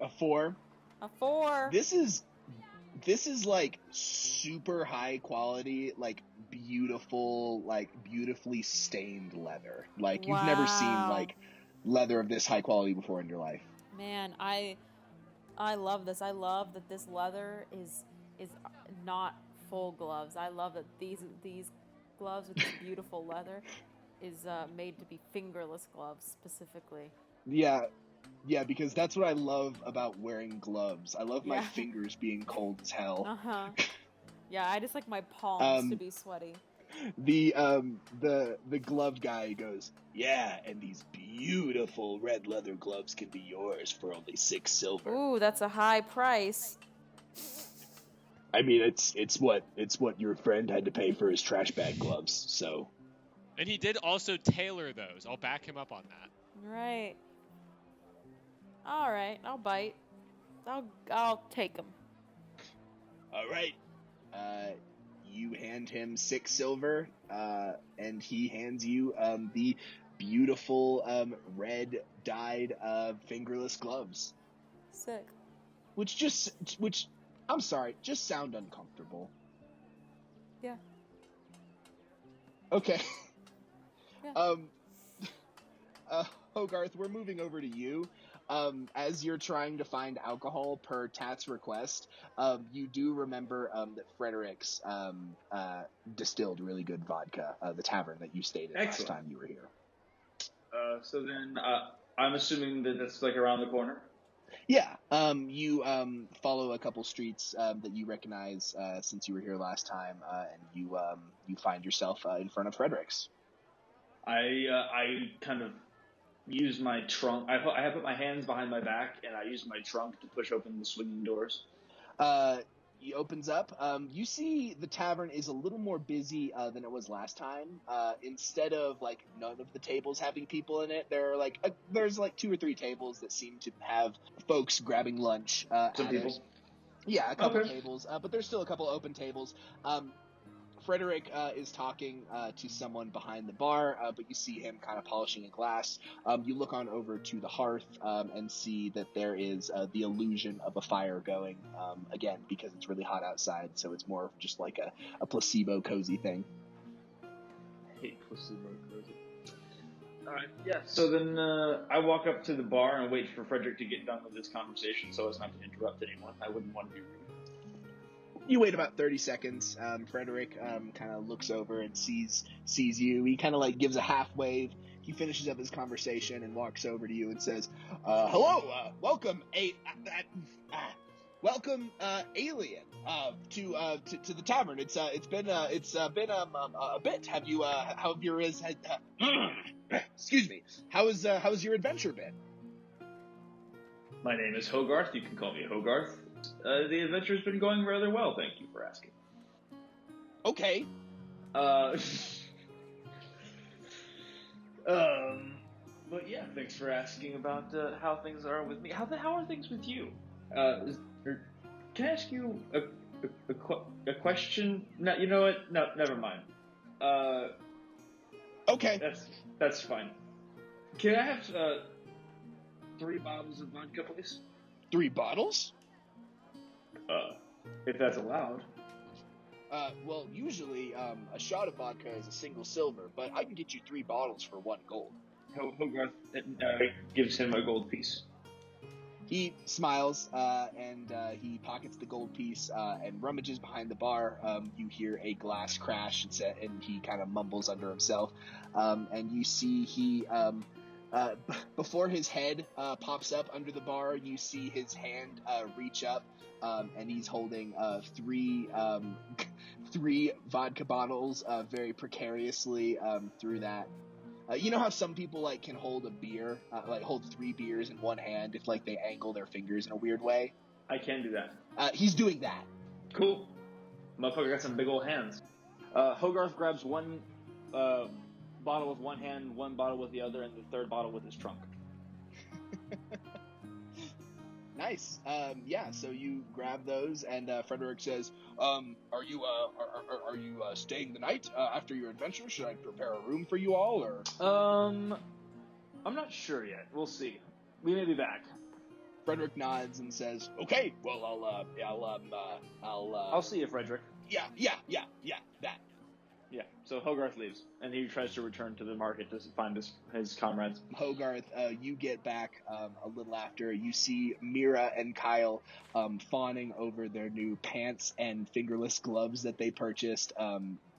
A 4. A 4. This is like super high quality, like beautiful, like beautifully stained leather. Like you've never seen Wow. like leather of this high quality before in your life. Man, I love this. I love that this leather is not full gloves. I love that these gloves with this beautiful leather is made to be fingerless gloves specifically. Yeah, because that's what I love about wearing gloves. I love my Yeah. fingers being cold as hell. Uh-huh. Yeah, I just like my palms to Um, be sweaty. The glove guy goes, "Yeah, and these beautiful red leather gloves can be yours for only 6 silver." Ooh, that's a high price. I mean, it's what your friend had to pay for his trash bag gloves. So And he did also tailor those. I'll back him up on that. Right. All right, I'll bite. I'll take them. all right, you hand him 6 silver, and he hands you the beautiful red dyed fingerless gloves, Sick. which I'm sorry, just sound uncomfortable. Yeah. Okay. Yeah. Hogarth, we're moving over to you. As you're trying to find alcohol per Tat's request, you do remember that Frederick's distilled really good vodka, the tavern that you stayed in Excellent. last time you were here. So then, I'm assuming that that's like around the corner. Yeah, you follow a couple streets that you recognize since you were here last time, and you find yourself in front of Frederick's. I kind of use my trunk. I have put my hands behind my back, and I use my trunk to push open the swinging doors. He opens up. You see the tavern is a little more busy than it was last time. Instead of like none of the tables having people in it, there's like 2 or 3 tables that seem to have folks grabbing lunch. Some at people. it. Yeah, a couple Okay. tables, but there's still a couple open tables. Frederick is talking to someone behind the bar, but you see him kind of polishing a glass. You look on over to the hearth and see that there is the illusion of a fire going, again, because it's really hot outside, so it's more of just like a placebo cozy thing. I hate placebo cozy. Alright, yeah. So then I walk up to the bar and wait for Frederick to get done with this conversation so as not to interrupt anyone. I wouldn't want to be rude. You wait about 30 seconds. Frederick kind of looks over and sees you. He kind of like gives a half wave. He finishes up his conversation and walks over to you and says, "Hello, welcome, welcome, alien, to the tavern. It's been a bit. Have you how have your excuse me? How's your adventure been?" My name is Hogarth. You can call me Hogarth. The adventure's been going rather well, thank you for asking. Okay. But yeah, thanks for asking about how things are with me. How are things with you? Can I ask you a question. No, you know what? No, never mind. Okay. That's fine. Can I have 3 bottles of vodka, please? 3 bottles? If that's allowed. Well, usually a shot of vodka is a single silver, but I can get you 3 bottles for 1 gold. Hogarth gives him a gold piece. He smiles and he pockets the gold piece and rummages behind the bar. You hear a glass crash and he kind of mumbles under himself. And you see he, before his head pops up under the bar, you see his hand reach up and he's holding 3 vodka bottles very precariously through that. You know how some people like can hold a beer, like hold 3 beers in one hand if like they angle their fingers in a weird way? I can do that. He's doing that. Cool. Motherfucker got some big old hands. Hogarth grabs 1 bottle with one hand, 1 bottle with the other, and the 3rd bottle with his trunk. Nice. Yeah. So you grab those, and Frederick says, "Are you staying the night after your adventure? Should I prepare a room for you all, or?" I'm not sure yet. We'll see. We may be back. Frederick nods and says, "Okay. Well, I'll see you, Frederick." Yeah. That. Yeah. So Hogarth leaves, and he tries to return to the market to find his comrades. Hogarth, you get back a little after. You see Meera and Kyle fawning over their new pants and fingerless gloves that they purchased.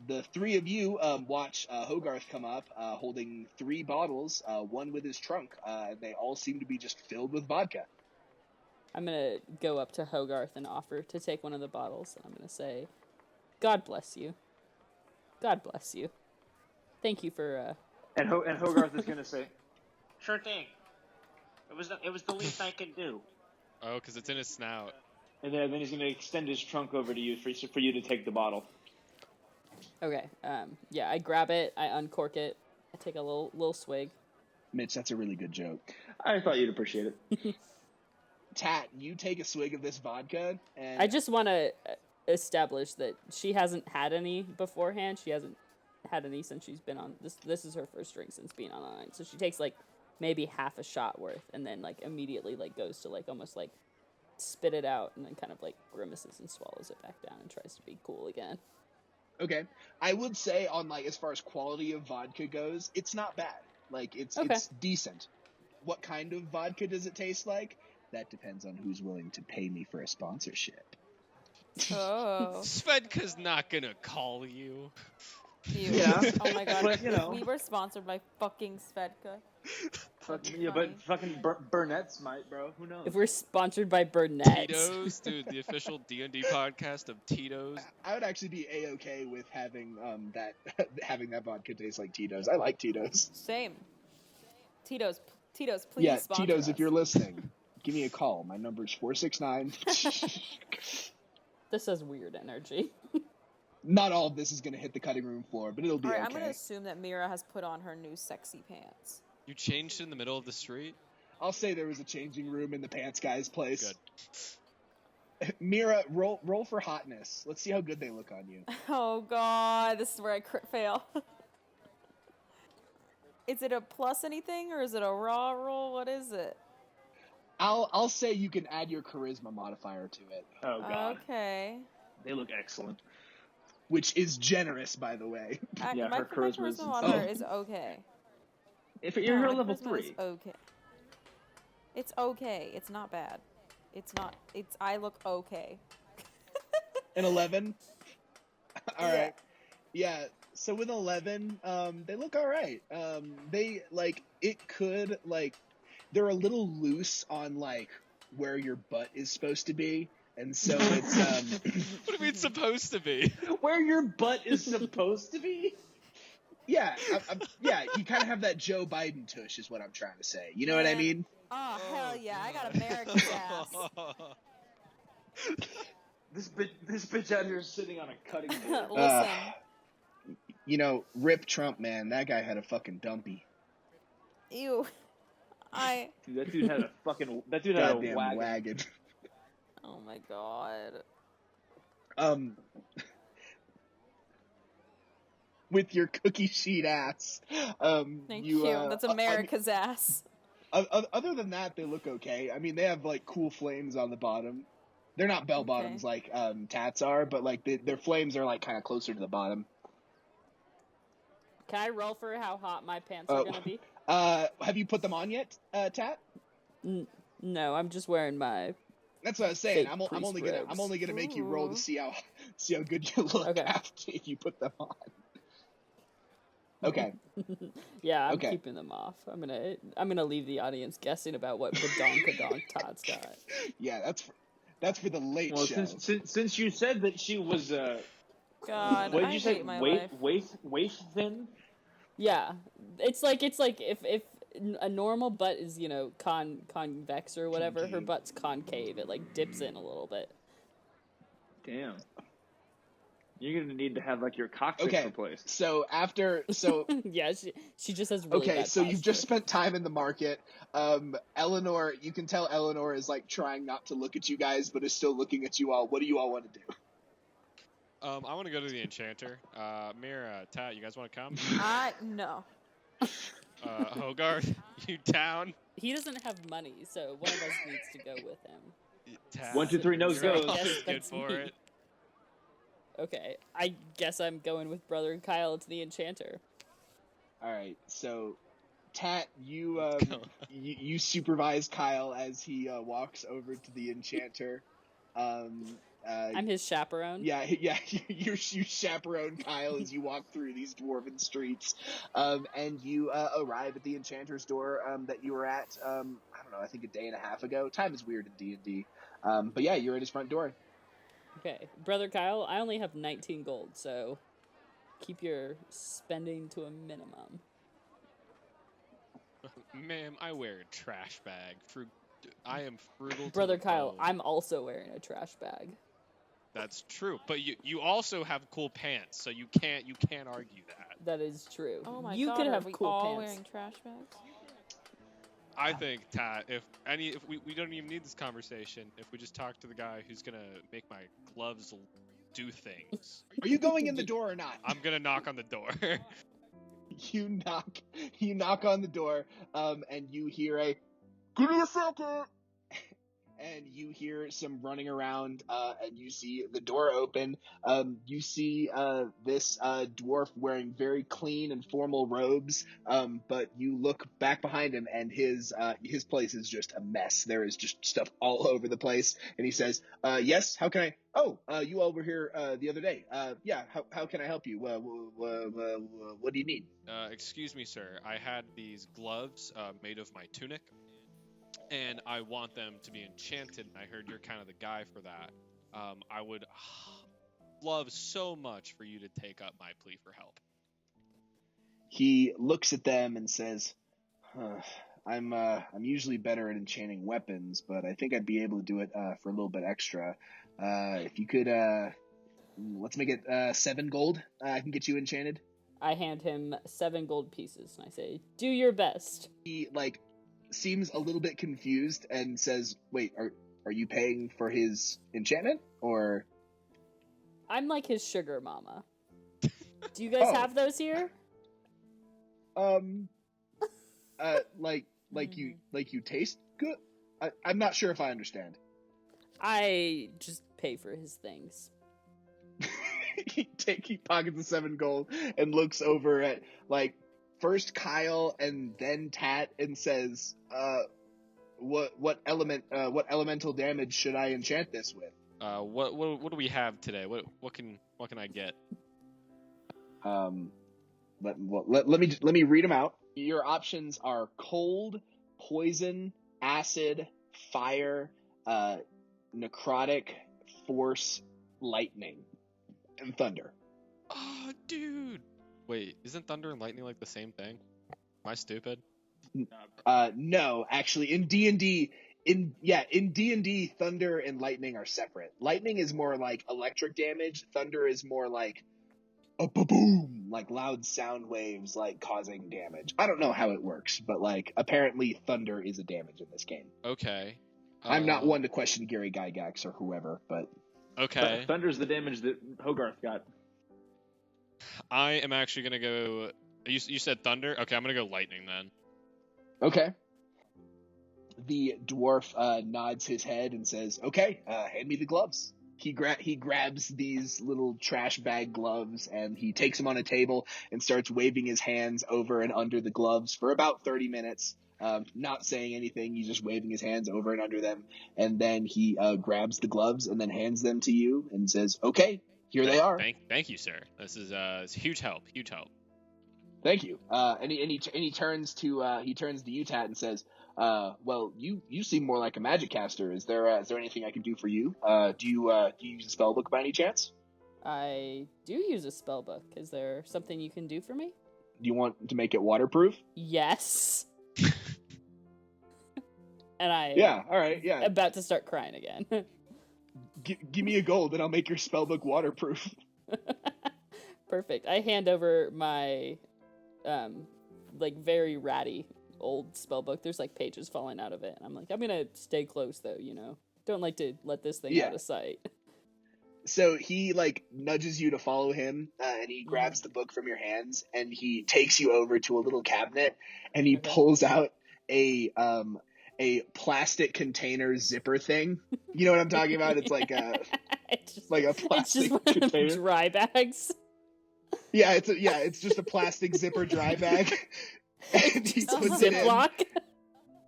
The 3 of you watch Hogarth come up holding 3 bottles, 1 with his trunk. They all seem to be just filled with vodka. I'm gonna go up to Hogarth and offer to take one of the bottles, and I'm gonna say, "God bless you. God bless you. Thank you for." And Hogarth is gonna say, Sure thing. It was the least I could do. Oh, because it's in his snout. and then he's gonna extend his trunk over to you for you to take the bottle. Okay. Yeah, I grab it, I uncork it, I take a little swig. Mitch, that's a really good joke. I thought you'd appreciate it. Tat, you take a swig of this vodka, and I just want to establish that she hasn't had any beforehand. She hasn't had any since she's been on this. This is her first drink since being on the line. So she takes like maybe half a shot worth, and then like immediately like goes to like almost like spit it out, and then kind of like grimaces and swallows it back down and tries to be cool again. Okay. I would say on like as far as quality of vodka goes, it's not bad. Like it's decent. What kind of vodka does it taste like? That depends on who's willing to pay me for a sponsorship. Oh. Svedka's not gonna call you. Ew. Yeah. Oh my god. But, you know. We were sponsored by fucking Svedka. Yeah, but fucking Burnett's might, bro. Who knows? If we're sponsored by Burnett. Tito's, dude, the official D&D podcast of Tito's. I would actually be A-okay with having that having that vodka taste like Tito's. I like Tito's. Same. Tito's, please Yeah, sponsor Tito's, us. if you're listening, give me a call. My number's 469. This has weird energy. Not all of this is going to hit the cutting room floor, but it'll be Alright, okay. I'm gonna assume that Meera has put on her new sexy pants. You changed in the middle of the street? I'll say there was a changing room in the pants guy's place. Good. Meera, roll for hotness. Let's see how good they look on you. Oh god, this is where I crit fail. Is it a plus anything, or is it a raw roll? What is it? I'll say you can add your charisma modifier to it, Oh god, Okay. they look excellent. which is generous, by the way. Yeah, my her charisma is modifier insane. is okay. If you're No, here my level charisma is 3, okay. It's okay. It's not bad. It's not. It's. I look okay. An 11. All Yeah. right. Yeah. So with 11, they look all right. They like it could like they're a little loose on like where your butt is supposed to be, and so it's What do you mean supposed to be? where your butt is supposed to be. yeah, yeah. You kind of have that Joe Biden tush, is what I'm trying to say. You know what I Man. mean? Oh hell yeah! I got America's ass. This bitch out here is sitting on a cutting board. Listen, You know, Rip Trump, man. That guy had a fucking dumpy. ew. Dude, that dude had a Goddamn wagon. wagon. Oh my god. with your cookie sheet ass. Thank you. That's America's ass. Other than that, they look okay. I mean, they have like cool flames on the bottom. They're not bell bottoms like Tats are, but like their flames are like kind of closer to the bottom. Can I roll for how hot my pants are gonna be? Have you put them on yet, Tat? No, I'm just wearing my. That's what I was saying. fake I'm only priest gonna make you roll to Ooh. see how good you look Okay. after if you put them on. Okay. Yeah, I'm Okay. keeping them off. I'm gonna leave the audience guessing about what badonk Todd's got. Yeah, that's for the late Well, show. since you said that she was God, what did I you say? hate my life. Waist thin. Yeah, it's like if a normal butt is convex or whatever, her Concave. butt's concave. It like dips in a little bit. Damn. You're gonna need to have like your coccyx Okay. replaced. So Yeah, she just has really okay, bad so you've just posture. spent time in the market. Eleanor, you can tell Eleanor is like trying not to look at you guys, but is still looking at you all. What do you all want to do? I want to go to the Enchanter. Meera, Tat, you guys want to come? No. Hogarth, you down? He doesn't have money, so one of us needs to go with him. Tat, 1, 2, 3, nose So I goes. guess Good that's for me. it. Okay, I guess I'm going with Brother Kyle to the Enchanter. All right, so Tat, you you supervise Kyle as he walks over to the Enchanter. I'm his chaperone. Yeah, you chaperone Kyle as you walk through these dwarven streets, and you arrive at the Enchanter's door that you were at. I don't know, I think a day and a half ago. Time is weird in D&D, but yeah, you're at his front door. Okay, Brother Kyle, I only have 19 gold, so keep your spending to a minimum. Ma'am, I wear a trash bag. I am frugal. Brother to the Kyle, bone. I'm also wearing a trash bag. That's true, but you also have cool pants, so you can't argue that. That is true. Oh my you God, could are have we cool all pants. wearing trash bags? I think, Tat, if we don't even need this conversation, if we just talk to the guy who's gonna make my gloves do things. Are you going in the door or not? I'm gonna knock on the door. You knock on the door, and you hear a, "Give me a second," and you hear some running around, and you see the door open. You see this dwarf wearing very clean and formal robes, but you look back behind him, and his place is just a mess. There is just stuff all over the place, and he says, "Yes, how can I? Oh, you all were here the other day. Yeah, how can I help you? What do you need?" Excuse me, sir. I had these gloves made of my tunic, and I want them to be enchanted. And I heard you're kind of the guy for that. I would love so much for you to take up my plea for help. He looks at them and says, I'm usually better at enchanting weapons, but I think I'd be able to do it for a little bit extra. If you could, let's make it 7 gold. I can get you enchanted." I hand him 7 gold pieces, and I say, "Do your best." He seems a little bit confused and says, "Wait, are you paying for his enchantment or?" I'm like his sugar mama. Do you guys Oh. have those here? Like you taste good? I'm not sure if I understand. I just pay for his things. He pockets the 7 gold and looks over at first Kyle and then Tat and says, what elemental damage should I enchant this with?" What do we have today? What can I get? Let me read them out. Your options are cold, poison, acid, fire, necrotic, force, lightning, and thunder. Oh, dude. Wait, isn't thunder and lightning like the same thing? Am I stupid? No, actually, in D&D, in D&D, thunder and lightning are separate. Lightning is more like electric damage. Thunder is more like a boom, like loud sound waves, like causing damage. I don't know how it works, but apparently thunder is a damage in this game. Okay. I'm not one to question Gary Gygax or whoever, but Okay. Thunder's the damage that Hogarth got. I am actually gonna go. You said thunder. Okay, I'm gonna go lightning then. Okay. The dwarf nods his head and says, "Okay, hand me the gloves." He grabs these little trash bag gloves and he takes them on a table and starts waving his hands over and under the gloves for about 30 minutes. Not saying anything, he's just waving his hands over and under them. And then he grabs the gloves and then hands them to you and says, "Okay, here they are." Thank you, sir. This is it's huge help. Huge help. Thank you. And he turns to you, Tat, and says, "Well, you seem more like a magic caster. Is there anything I can do for you? Do you use a spell book by any chance? I do use a spell book. Is there something you can do for me? Do you want to make it waterproof?" Yes. And I Yeah. All right. Yeah. about to start crying again. Give me a gold, and I'll make your spell book waterproof. Perfect. I hand over my like very ratty old spell book. There's like pages falling out of it. I'm like, I'm gonna stay close though, you know. Don't like to let this thing out of sight. So he like nudges you to follow him, and he grabs the book from your hands, and he takes you over to a little cabinet, and he pulls out a plastic container zipper thing. You know what I'm talking about? It's like a like a plastic container. Dry bags. Yeah, it's just a plastic zipper dry bag. And he puts it in. Ziploc.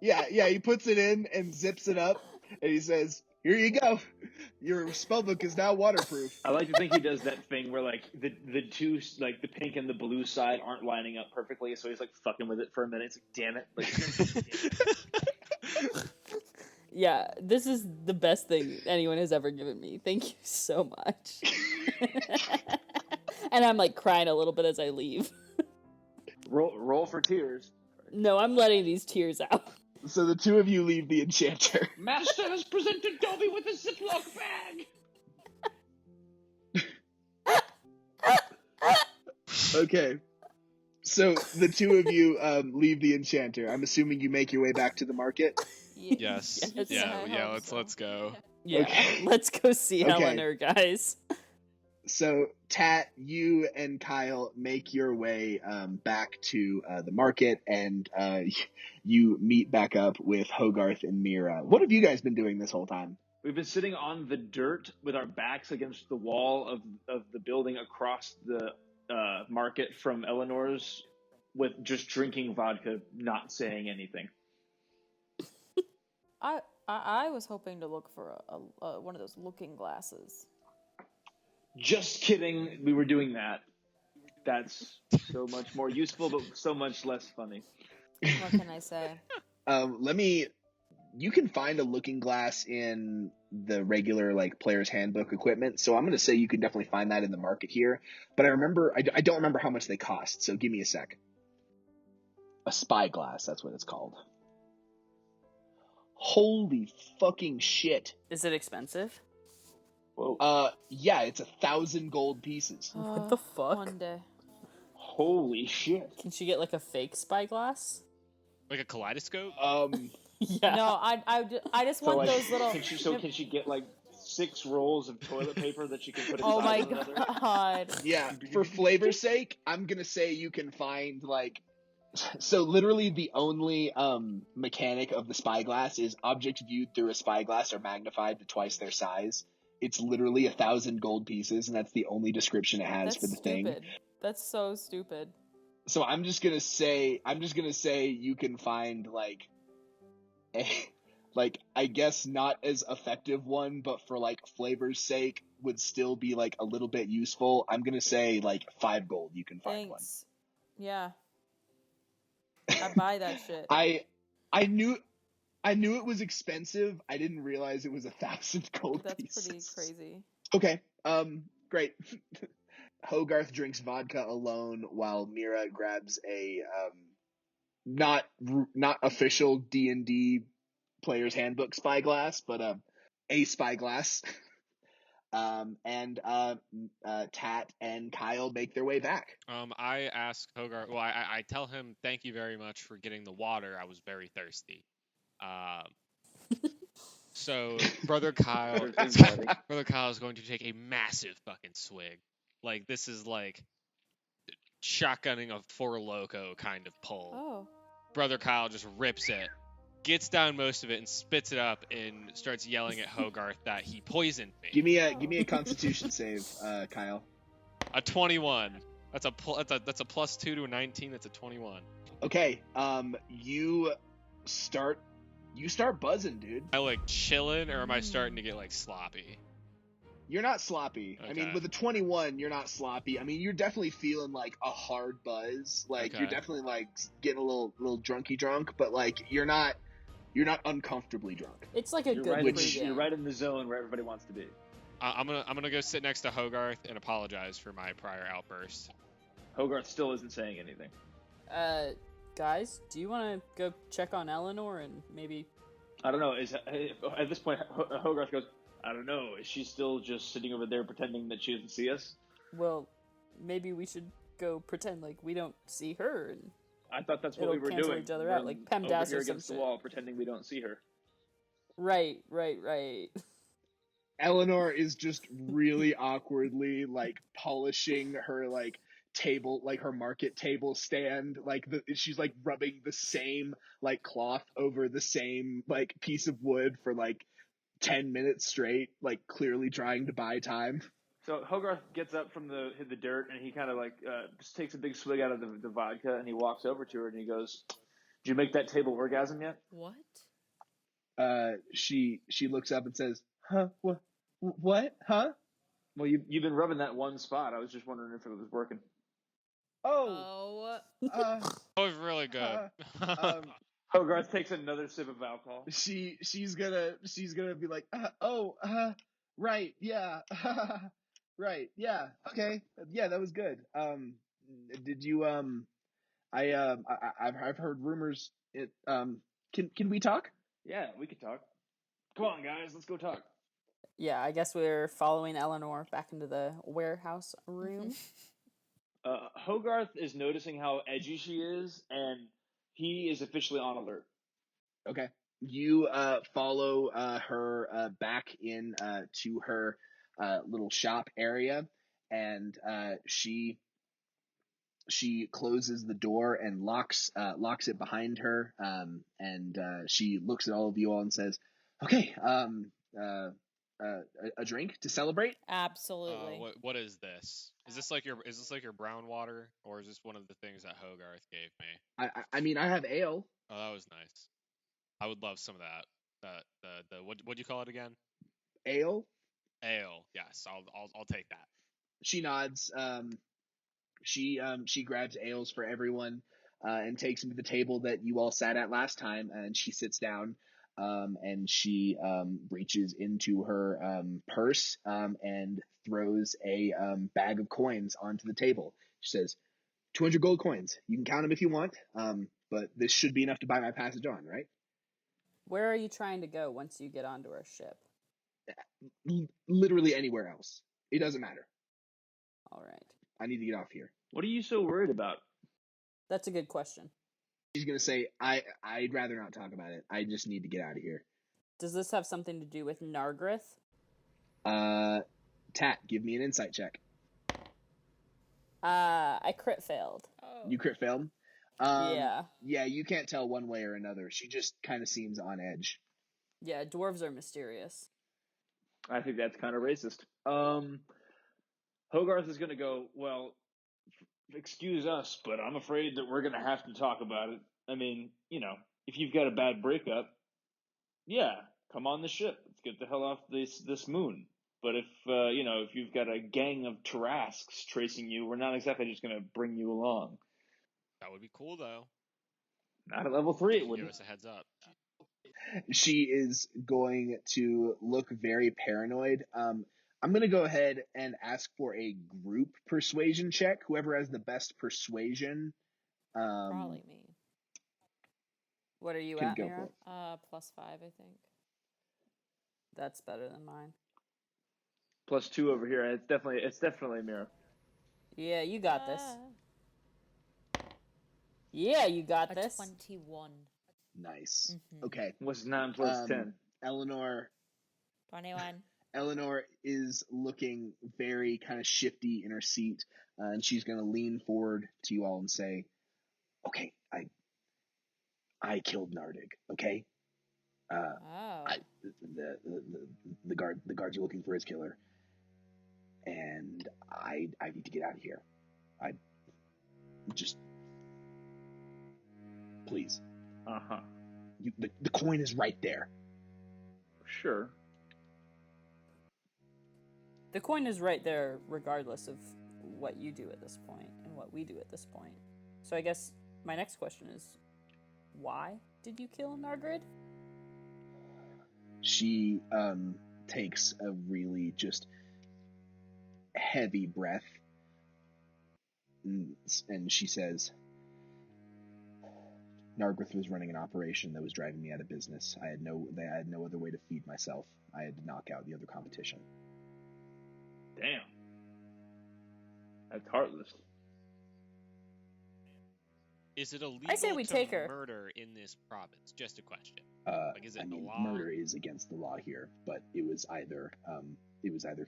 Yeah, he puts it in and zips it up, and he says, "Here you go. Your spellbook is now waterproof." I like to think he does that thing where like the two, like the pink and the blue side aren't lining up perfectly, so he's like fucking with it for a minute. It's like, damn it. Like, Yeah, this is the best thing anyone has ever given me. Thank you so much. And I'm like crying a little bit as I leave. roll for tears. No, I'm letting these tears out. So the two of you leave the enchanter. Master has presented Dobby with a Ziploc bag. Okay. So the two of you leave the enchanter. I'm assuming you make your way back to the market. Yes. Yes. Yeah. Let's go. Yeah, Okay. let's go see Okay. Eleanor, guys. So Tat, you and Kyle make your way back to the market, and you meet back up with Hogarth and Meera. What have you guys been doing this whole time? We've been sitting on the dirt with our backs against the wall of the building across the market from Eleanor's, with just drinking vodka, not saying anything. I was hoping to look for a one of those looking glasses. Just kidding. We were doing that. That's so much more useful, but so much less funny. What can I say? You can find a looking glass in the regular like player's handbook equipment, so I'm going to say you can definitely find that in the market here. But I don't remember how much they cost, so give me a sec. A spyglass, that's what it's called. Holy fucking shit. Is it expensive? Whoa. Yeah, it's 1,000 gold pieces. What the fuck? One day. Holy shit. Can she get like a fake spyglass? Like a kaleidoscope? Yeah. No, I just want those little. Can she get like 6 rolls of toilet paper that she can put inside Oh my one another? god. Yeah, for flavor's sake, I'm gonna say you can find like. So literally the only mechanic of the spyglass is objects viewed through a spyglass are magnified to twice their size. It's literally 1,000 gold pieces, and that's the only description it has for the thing. That's so stupid. So I'm just gonna say you can find like a like I guess not as effective one, but for like flavor's sake would still be like a little bit useful. I'm gonna say like 5 gold you can find Thanks. Yeah. I buy that shit. I knew it was expensive. I didn't realize it was 1,000 gold pieces. That's pretty crazy. Okay. Great. Hogarth drinks vodka alone while Meera grabs a not official D&D player's handbook spyglass, but a spyglass. And Tat and Kyle make their way back. I ask Hogarth. Well, I tell him thank you very much for getting the water. I was very thirsty. So brother Kyle, Better things, buddy. brother Kyle is going to take a massive fucking swig. Like this is like shotgunning a Four Loko kind of pull. Oh. Brother Kyle just rips it, gets down most of it, and spits it up, and starts yelling at Hogarth that he poisoned me. Give me a Constitution save, Kyle. A 21. That's a +2 to a 19. That's a 21. Okay. You start buzzing, dude. Am I like chilling, or am I starting to get like sloppy? You're not sloppy. I mean, Okay. with a 21, you're not sloppy. I mean, you're definitely feeling like a hard buzz. Like you're Okay. definitely like getting a little drunky drunk, but like you're not uncomfortably drunk. It's like a You're good right, pregame. you're right in the zone where everybody wants to be. I'm gonna go sit next to Hogarth and apologize for my prior outburst. Hogarth still isn't saying anything. Guys, do you want to go check on Eleanor and maybe? I don't know. At this point, Hogarth goes, I don't know. Is she still just sitting over there pretending that she doesn't see us? Well, maybe we should go pretend like we don't see her. And I thought that's what It'll we were cancel doing. each other out, like Running PEMDAS over here or some against the shit. wall, pretending we don't see her. Right. Eleanor is just really awkwardly like polishing her like table, like her market table stand. Like she's like rubbing the same like cloth over the same like piece of wood for like 10 minutes straight, like clearly trying to buy time. So Hogarth gets up from the dirt and he kind of like just takes a big swig out of the vodka and he walks over to her and he goes, "Did you make that table orgasm yet?" What? She looks up and says, "Huh? What? Huh? Well, you've been rubbing that one spot. I was just wondering if it was working. Oh, Oh. uh, That was really good. Hogarth takes another sip of alcohol. she's gonna be like, right, yeah, right, yeah, okay, yeah, that was good. Did you I've heard rumors. Can we talk? Yeah, we could talk. Come on, guys, let's go talk. Yeah, I guess we're following Eleanor back into the warehouse room. Hogarth is noticing how edgy she is, and he is officially on alert. Okay. You follow her back in to her little shop area, and she closes the door and locks it behind her. And she looks at all of you all and says, "Okay, a drink to celebrate." Absolutely. What is this? Is this like your brown water, or is this one of the things that Hogarth gave me? I mean, I have ale. Oh, that was nice. I would love some of that. The what do you call it again? Ale. Ale. Yes, I'll take that. She nods. She grabs ales for everyone and takes them to the table that you all sat at last time, and she sits down and she reaches into her purse and throws a bag of coins onto the table. She says, 200 gold coins. You can count them if you want, but this should be enough to buy my passage on, right? Where are you trying to go once you get onto our ship? Literally anywhere else. It doesn't matter. All right. I need to get off here. What are you so worried about? That's a good question. She's going to say, I'd rather not talk about it. I just need to get out of here. Does this have something to do with Nargrith? Tat, give me an insight check. I crit failed. Oh. You crit failed? Yeah. Yeah, you can't tell one way or another. She just kind of seems on edge. Yeah, dwarves are mysterious. I think that's kind of racist. Hogarth is going to go, well, excuse us, but I'm afraid that we're going to have to talk about it. I mean, if you've got a bad breakup, yeah, come on the ship. Let's get the hell off this moon. But if you've got a gang of Tarasques tracing you, we're not exactly just going to bring you along. That would be cool, though. Not at level 3, it Give wouldn't. us a heads up. She is going to look very paranoid. I'm going to go ahead and ask for a group persuasion check. Whoever has the best persuasion. Probably me. What are you Can at, go Meera? for it. +5, I think. That's better than mine. +2 over here. It's definitely Meera. Yeah, you got this. Ah, Yeah, you got a this. 21. Nice. Mhm. Okay. What's 9 plus Um, 10? Eleanor 21. Eleanor is looking very kind of shifty in her seat, and she's going to lean forward to you all and say, "Okay, I killed Nardig. Okay, Oh. the guards are looking for his killer, and I need to get out of here. I just please. Uh-huh. The coin is right there. Sure. The coin is right there regardless of what you do at this point and what we do at this point. So I guess my next question is, why did you kill Nargrid? She takes a really just heavy breath, and she says, Nargrid was running an operation that was driving me out of business. I had no other way to feed myself. I had to knock out the other competition. Damn. That's heartless. Is it illegal I say we to take her. murder in this province? Just a question. Is it I the mean, law? murder is against the law here, but it was either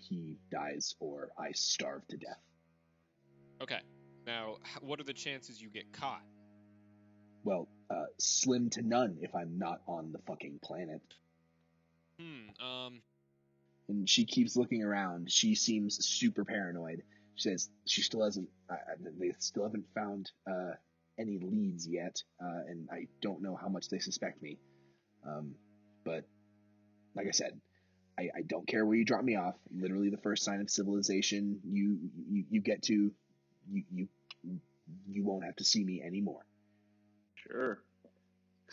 he dies or I starve to death. Okay. Now, what are the chances you get caught? Well, slim to none if I'm not on the fucking planet. And she keeps looking around. She seems super paranoid. She says they still haven't found any leads yet, and I don't know how much they suspect me. But like I said, I don't care where you drop me off. Literally, the first sign of civilization you get to, you won't have to see me anymore. Sure.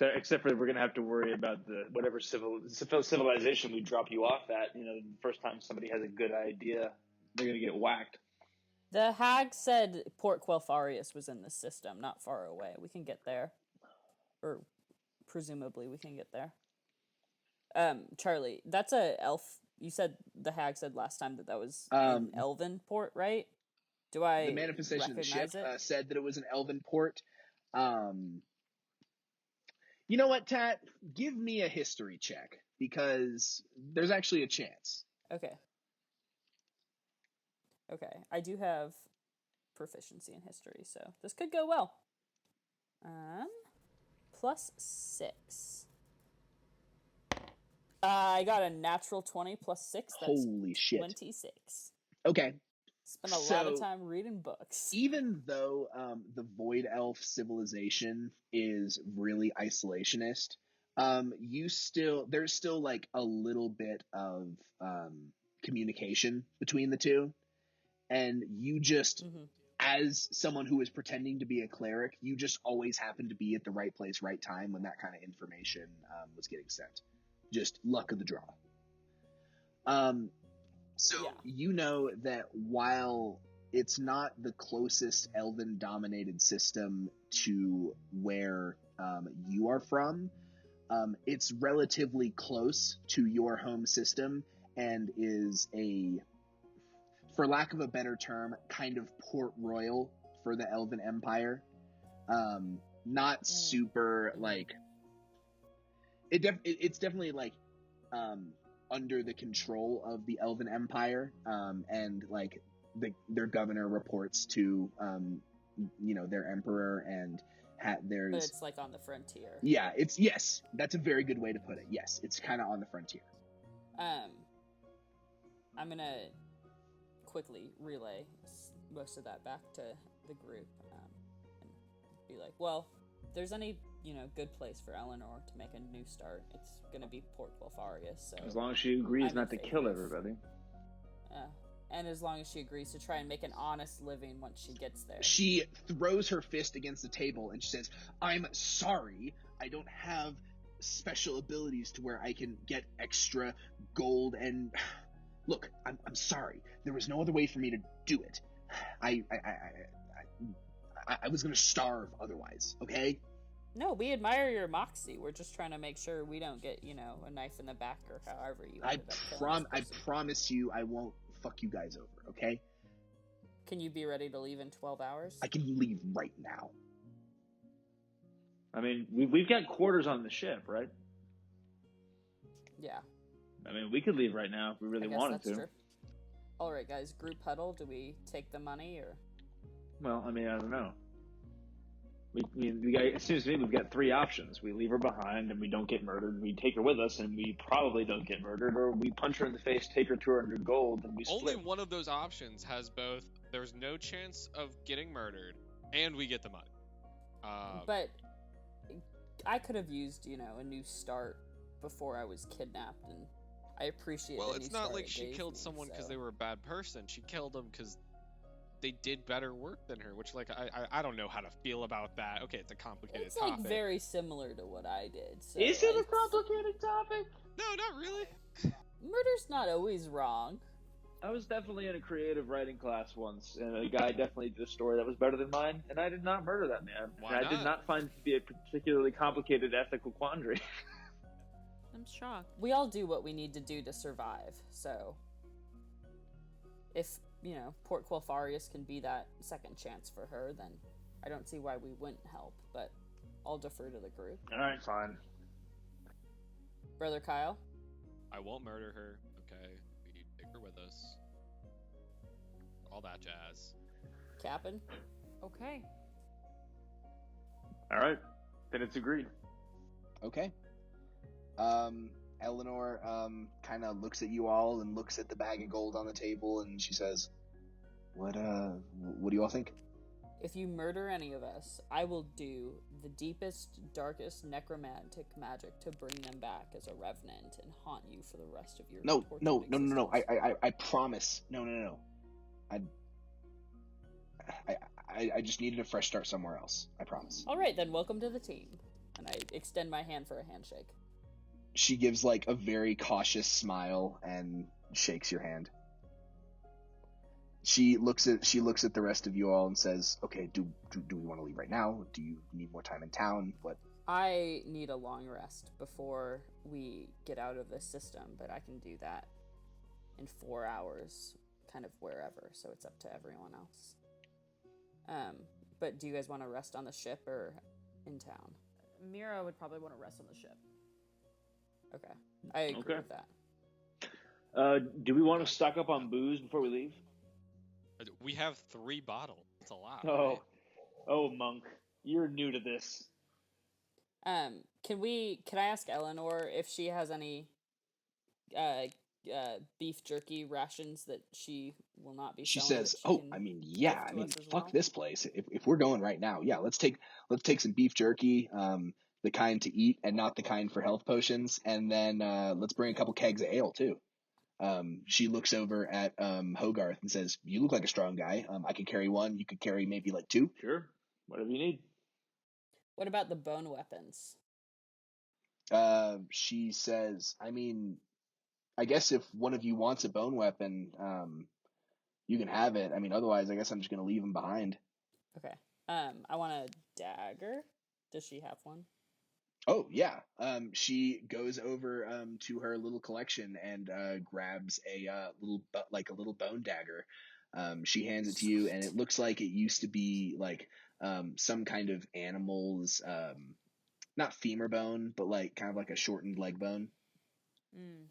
Except for we're gonna have to worry about the whatever civilization we drop you off at. You know, the first time somebody has a good idea, they're gonna get whacked. The hag said Port Quelfarius was in the system, not far away. We can get there. Or presumably we can get there. Charlie, that's a elf. You said the hag said last time that was an elven port, right? Do I The manifestation of the ship recognize it? said that it was an elven port. You know what, Tat? Give me a history check, because there's actually a chance. Okay. Okay. I do have proficiency in history, so this could go well. +6. I got a natural 20 +6. That's Holy shit. 26. Okay. Spent a lot of time reading books. Even though the Void Elf civilization is really isolationist, there's still like a little bit of communication between the two, and you just, as someone who is pretending to be a cleric, you just always happen to be at the right place, right time when that kind of information was getting sent. Just luck of the draw. You know that while it's not the closest elven-dominated system to where you are from, it's relatively close to your home system and is for lack of a better term, kind of Port Royal for the Elven Empire. Not super, like... It's definitely, like... under the control of the Elven Empire, and like their governor reports to their emperor, and there's. But it's like on the frontier. Yeah, that's a very good way to put it. Yes, it's kind of on the frontier. I'm gonna quickly relay most of that back to the group, and be like, well, if there's any good place for Eleanor to make a new start, it's gonna be Port Quelfarius. So as long as she agrees not to kill everybody. And as long as she agrees to try and make an honest living once she gets there. She throws her fist against the table and she says, I'm sorry, I don't have special abilities to where I can get extra gold and... Look, I'm sorry. There was no other way for me to do it. I was gonna starve otherwise, okay? No, we admire your moxie. We're just trying to make sure we don't get, a knife in the back or however you ended up killing this person. I promise you I won't fuck you guys over, okay? Can you be ready to leave in 12 hours? I can leave right now. I mean, we've got quarters on the ship, right? Yeah, I mean, we could leave right now if we really I guess wanted that's to. true. All right, guys, group huddle. Do we take the money or? Well, I mean, I don't know. It seems to me we've got three options. We leave her behind and we don't get murdered. We take her with us and we probably don't get murdered, or we punch her in the face, take her 200 gold, and we Only split. one of those options has both. There's no chance of getting murdered, and we get the money. But I could have used, a new start before I was kidnapped, and I appreciate. Well, the it's new not start like it she gave killed me, someone because so- they were a bad person. She killed them because they did better work than her, which, like, I don't know how to feel about that. Okay, it's a complicated It's like topic. very similar to what I did. So, Is it a like, complicated topic? No, not really. Murder's not always wrong. I was definitely in a creative writing class once, and a guy definitely did a story that was better than mine, and I did not murder that man. Why and I did not? not find it to be a particularly complicated ethical quandary. I'm shocked. We all do what we need to do to survive. So, if Port Quilfarius can be that second chance for her, then I don't see why we wouldn't help. But I'll defer to the group. All right, fine. Brother Kyle. I won't murder her. Okay, we take her with us. All that jazz. Cap'n. Okay. All right, then it's agreed. Okay. Eleanor kind of looks at you all and looks at the bag of gold on the table, and she says, what do you all think? If you murder any of us, I will do the deepest, darkest necromantic magic to bring them back as a revenant and haunt you for the rest of your No. existence. I promise. No. I just needed a fresh start somewhere else. I promise. All right, then welcome to the team. And I extend my hand for a handshake. She gives like a very cautious smile and shakes your hand. She looks at the rest of you all and says, "Okay, do we want to leave right now? Do you need more time in town? What?" I need a long rest before we get out of this system, but I can do that in 4 hours, kind of wherever, so it's up to everyone else. But do you guys want to rest on the ship or in town? Meera would probably want to rest on the ship. Okay, I agree with that. Do we want to stock up on booze before we leave? We have 3 bottles. It's a lot. Oh, Right? oh, Monk, you're new to this. Can I ask Eleanor if she has any beef jerky rations that she will not be She selling? says, that she can yeah, give to us as fuck well?" this place. If we're going right now, yeah, let's take some beef jerky, the kind to eat and not the kind for health potions, and then let's bring a couple kegs of ale too. She looks over at Hogarth and says, "You look like a strong guy. I could carry one. You could carry maybe like 2." Sure, whatever you need. What about the bone weapons? She says, I guess if one of you wants a bone weapon, you can have it. Otherwise, I guess I'm just gonna leave them behind. Okay. I want a dagger. Does she have one? Oh yeah. She goes over to her little collection and grabs a little bone dagger. She hands it to you, and it looks like it used to be like some kind of animal's not femur bone, but like kind of like a shortened leg bone. Mm.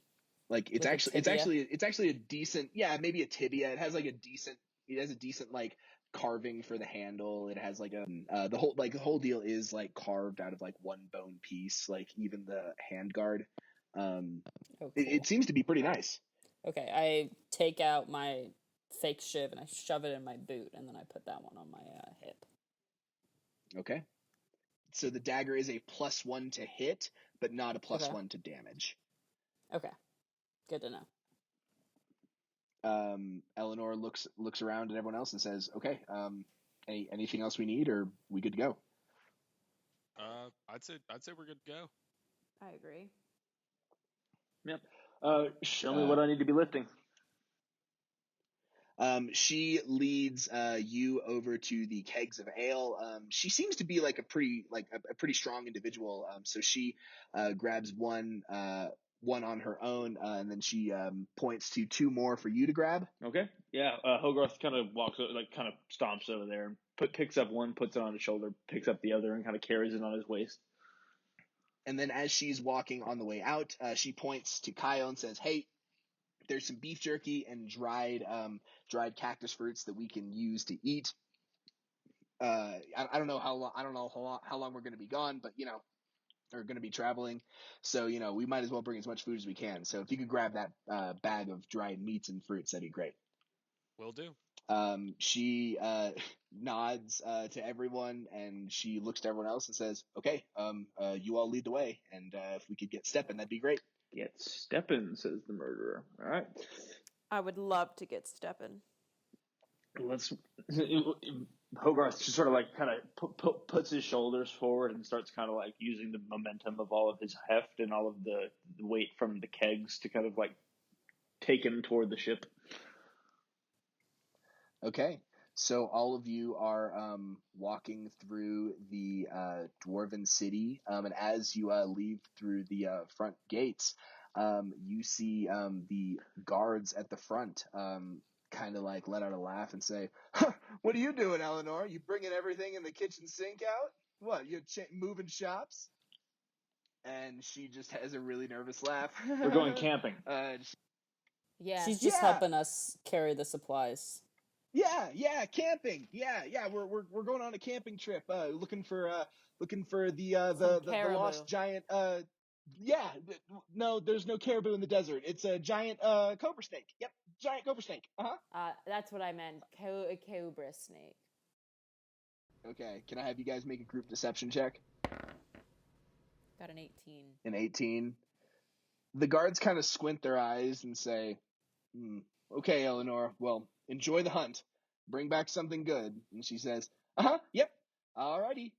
Like it's Like a actually a decent, yeah, maybe a tibia. It has a decent like carving for the handle. It has like the whole deal is like carved out of like one bone piece, like even the hand guard. Oh, cool. It seems to be pretty nice. Okay, I take out my fake shiv and I shove it in my boot, and then I put that one on my hip. Okay. So the dagger is a +1 to hit, but not a +1 to damage. Okay, good to know. Eleanor looks around at everyone else and says, "Okay, anything else we need, or we good to go?" I'd say we're good to go. I agree. Yep. Show me what I need to be lifting. She leads you over to the kegs of ale. She seems to be like a pretty strong individual. So she grabs one on her own, and then she points to 2 more for you to grab. Okay. Yeah. Hogarth kind of kind of stomps over there and picks up one, puts it on his shoulder, picks up the other, and kind of carries it on his waist. And then as she's walking on the way out, she points to Kyle and says, "Hey, there's some beef jerky and dried cactus fruits that we can use to eat. I don't know how long we're going to be gone, but are going to be traveling, so we might as well bring as much food as we can. So if you could grab that bag of dried meats and fruits, that'd be great." Will do. She nods to everyone, and she looks to everyone else and says, "Okay, you all lead the way, and if we could get stepping, that'd be great." Get steppin', says the murderer. All right. I would love to get steppin'. Let's. Hogarth just sort of like kind of puts his shoulders forward and starts kind of like using the momentum of all of his heft and all of the weight from the kegs to kind of like take him toward the ship. Okay, so all of you are walking through the dwarven city, and as you leave through the front gates, you see the guards at the front kind of like let out a laugh and say, "Huh, what are you doing, Eleanor? You bringing everything in the kitchen sink out? What, you moving shops?" And she just has a really nervous laugh. We're going camping. Yeah. She's just Yeah. helping us carry the supplies. Yeah, camping. Yeah, we're going on a camping trip. Looking for the caribou. lost giant. No, there's no caribou in the desert. It's a giant cobra snake. Yep, giant cobra snake. That's what I meant. A cobra snake. Okay, can I have you guys make a group deception check? Got an 18. An 18. The guards kind of squint their eyes and say, "Okay, Eleanor. Well, enjoy the hunt. Bring back something good." And she says, "Yep. Alrighty.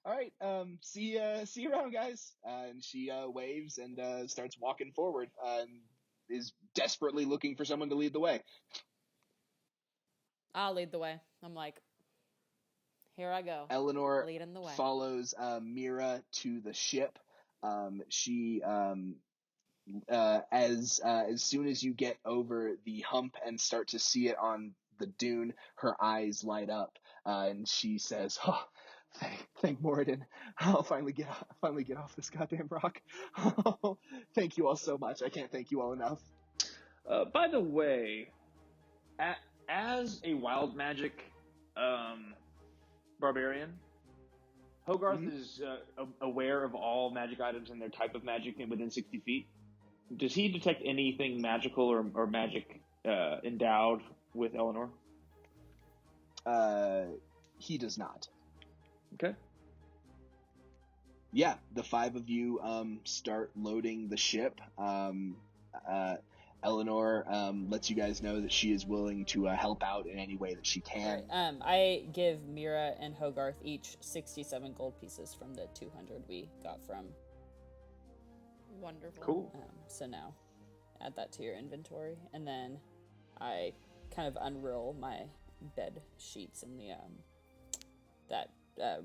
All right. See you around, guys." And she waves and starts walking forward and is desperately looking for someone to lead the way. I'll lead the way. I'm like, here I go. Eleanor leading the way. follows Meera to the ship. She as soon as you get over the hump and start to see it on the dune, her eyes light up, and she says, "Oh, thank Moradin. I'll finally get off this goddamn rock. Thank you all so much. I can't thank you all enough." By the way, as a wild magic barbarian, Hogarth is aware of all magic items and their type of magic within 60 feet. Does he detect anything magical or magic endowed with Eleanor? He does not. Okay. Yeah, the five of you start loading the ship. Eleanor lets you guys know that she is willing to help out in any way that she can. Right. I give Meera and Hogarth each 67 gold pieces from the 200 we got from. Wonderful. Cool. So now, add that to your inventory, and then I kind of unroll my bed sheets in the that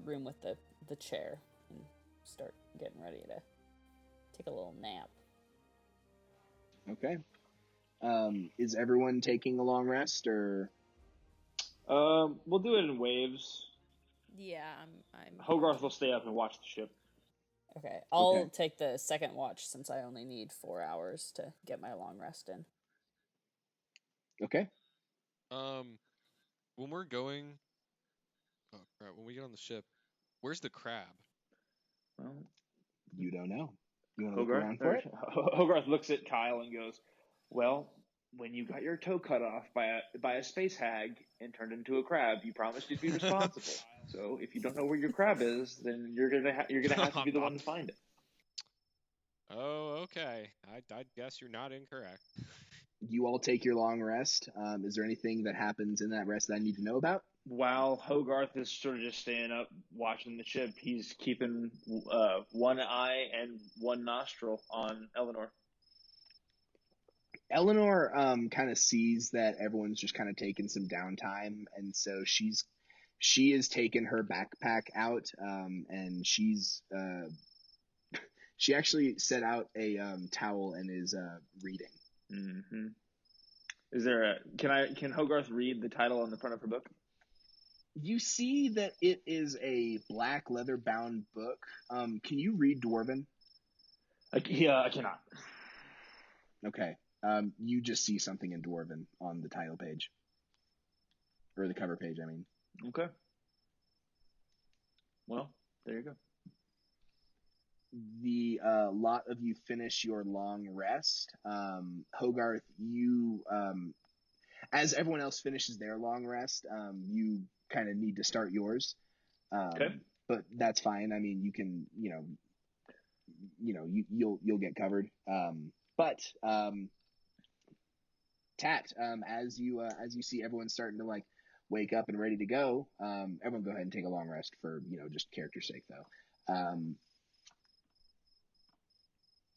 room with the chair and start getting ready to take a little nap. Okay. Is everyone taking a long rest, or? We'll do it in waves. Yeah, I'm. Hogarth will stay up and watch the ship. Okay, I'll take the second watch since I only need 4 hours to get my long rest in. Okay. When we're going, when we get on the ship, where's the crab? Well, you don't know. You want to look around for it? Hogarth looks at Kyle and goes, "Well, when you got your toe cut off by a space hag and turned into a crab, you promised you'd be responsible. So if you don't know where your crab is, then you're gonna have to be the one to find it." Oh, okay. I guess you're not incorrect. You all take your long rest. Is there anything that happens in that rest that I need to know about? While Hogarth is sort of just staying up watching the ship, he's keeping one eye and one nostril on Eleanor. Eleanor kind of sees that everyone's just kind of taking some downtime, and so she has taken her backpack out, and she actually set out a towel and is reading. Mm-hmm. Is there can Hogarth read the title on the front of her book? You see that it is a black leather-bound book. Can you read Dwarven? I cannot. Okay. You just see something in Dwarven on the title page. Or the cover page, I mean. Okay. Well, there you go. The lot of you finish your long rest. Hogarth, you, as everyone else finishes their long rest, you kind of need to start yours. Okay. But that's fine. I mean, you can, you'll get covered. Tat, as you see everyone starting to like wake up and ready to go, everyone go ahead and take a long rest for, just character's sake though.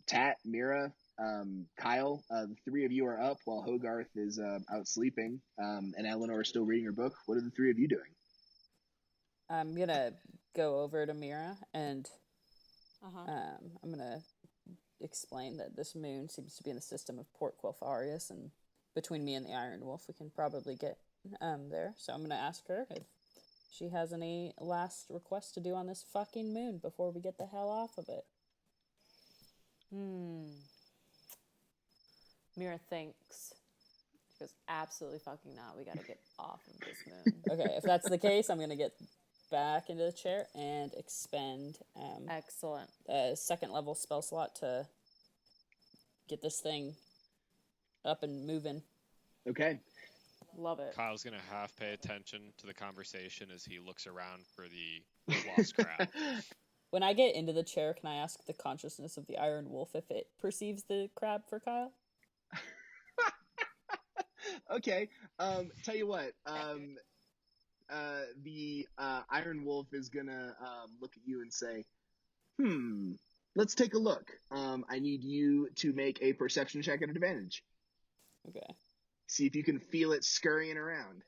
Tat, Meera, Kyle, the three of you are up while Hogarth is out sleeping, and Eleanor is still reading her book. What are the three of you doing? I'm gonna go over to Meera and Uh-huh. I'm gonna explain that this moon seems to be in the system of Port Quelfarius, and between me and the Iron Wolf, we can probably get there. So I'm gonna ask her if she has any last requests to do on this fucking moon before we get the hell off of it. Meera thinks. She goes, absolutely fucking not. We gotta get off of this moon. Okay, if that's the case, I'm gonna get back into the chair and expend Excellent. a second level spell slot to get this thing up and moving. Okay. Love it. Kyle's gonna half pay attention to the conversation as he looks around for the lost crab. When I get into the chair, can I ask the consciousness of the Iron Wolf if it perceives the crab for Kyle? Okay. Tell you what. The Iron Wolf is gonna look at you and say, let's take a look. I need you to make a perception check at advantage. Okay. See if you can feel it scurrying around.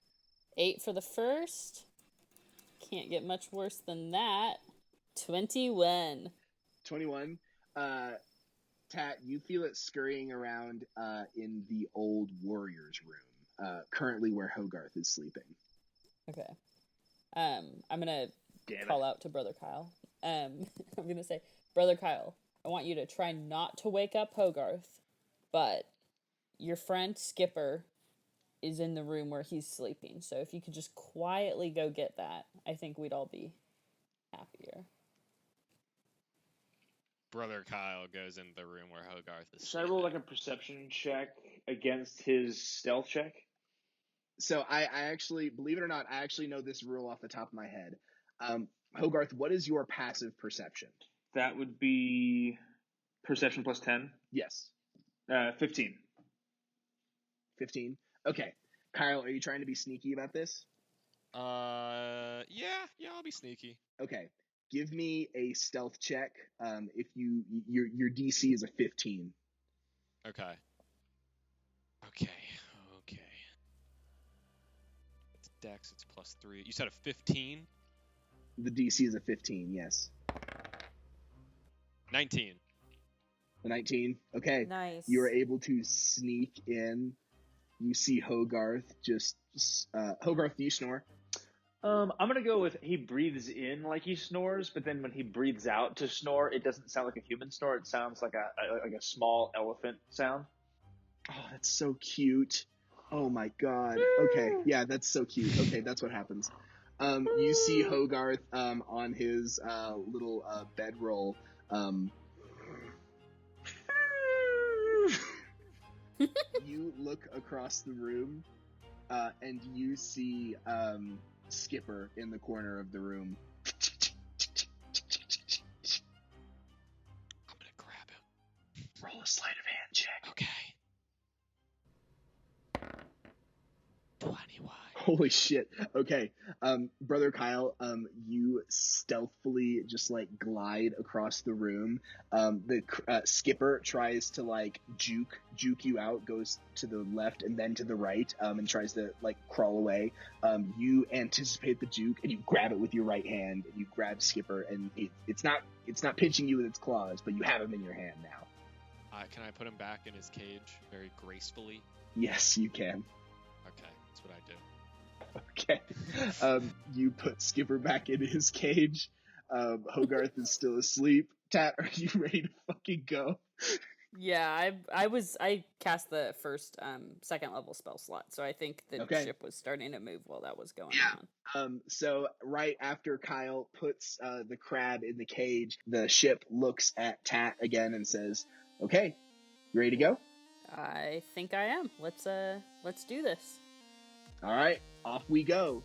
8 for the first. Can't get much worse than that. 21. 21. Tat, you feel it scurrying around in the old warrior's room, currently where Hogarth is sleeping. Okay. I'm gonna call out to Brother Kyle. I'm gonna say, Brother Kyle, I want you to try not to wake up Hogarth, but your friend Skipper is in the room where he's sleeping. So if you could just quietly go get that, I think we'd all be happier. Brother Kyle goes into the room where Hogarth is Should I roll like a perception check against his stealth check? So I actually, believe it or not, I actually know this rule off the top of my head. Hogarth, what is your passive perception? That would be perception plus 10. Yes. 15. 15? Okay. Kyle, are you trying to be sneaky about this? Yeah, I'll be sneaky. Okay. Give me a stealth check. If your DC is a 15. Okay. It's Dex, it's plus 3. You said a 15? The DC is a 15, yes. 19. A 19? Okay. Nice. You are able to sneak in. You see Hogarth Hogarth, do you snore? I'm gonna go with he breathes in like he snores, but then when he breathes out to snore, it doesn't sound like a human snore. It sounds like a small elephant sound. Oh, that's so cute. Oh my god. Okay, yeah, that's so cute. Okay, that's what happens. You see Hogarth on his little bedroll. You look across the room, and you see Skipper in the corner of the room. I'm gonna grab him. Roll a sleight of hand check. Okay. 21. Holy shit. Okay. Brother Kyle, you stealthily just like glide across the room. The Skipper tries to like juke you out, goes to the left and then to the right, and tries to like crawl away. You anticipate the juke and you grab it with your right hand and you grab Skipper, and it's not pinching you with its claws, but you have him in your hand now. Can I put him back in his cage very gracefully? Yes, you can. Okay, that's what I do. Okay. You put Skipper back in his cage. Hogarth is still asleep. Tat, are you ready to fucking go? Yeah, I cast the first second level spell slot, so I think the Okay. ship was starting to move while that was going Yeah. on. So right after Kyle puts the crab in the cage, the ship looks at Tat again and says, "Okay, you ready to go?" I think I am. Let's do this. All right, off we go.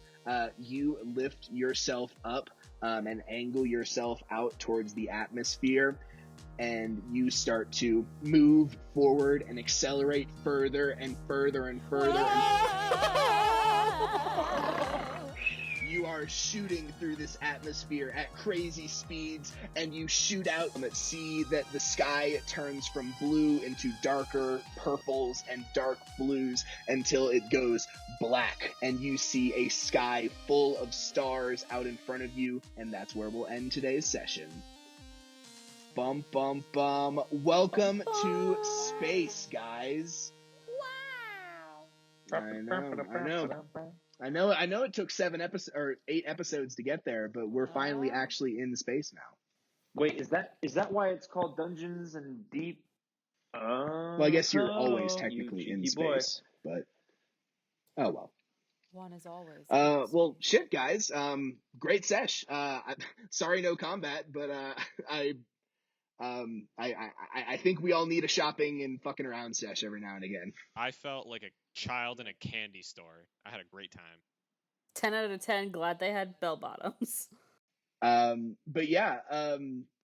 You lift yourself up and angle yourself out towards the atmosphere, and you start to move forward and accelerate further and further and further. You are shooting through this atmosphere at crazy speeds, and you shoot out and see that the sky turns from blue into darker purples and dark blues until it goes black, and you see a sky full of stars out in front of you, and that's where we'll end today's session. Bum, bum, bum. Welcome to space, guys. Wow. I know it took 8 episodes to get there, but we're finally actually in space now. Wait, is that why it's called Dungeons and Deep? Well, I guess you're always you technically in cheeky boy. space, but oh well. One is always. Well, shit, guys. Great sesh. Sorry, no combat, but I think we all need a shopping and fucking around sesh every now and again. I felt like a child in a candy store. I had a great time. 10 out of 10. Glad they had bell bottoms. But yeah,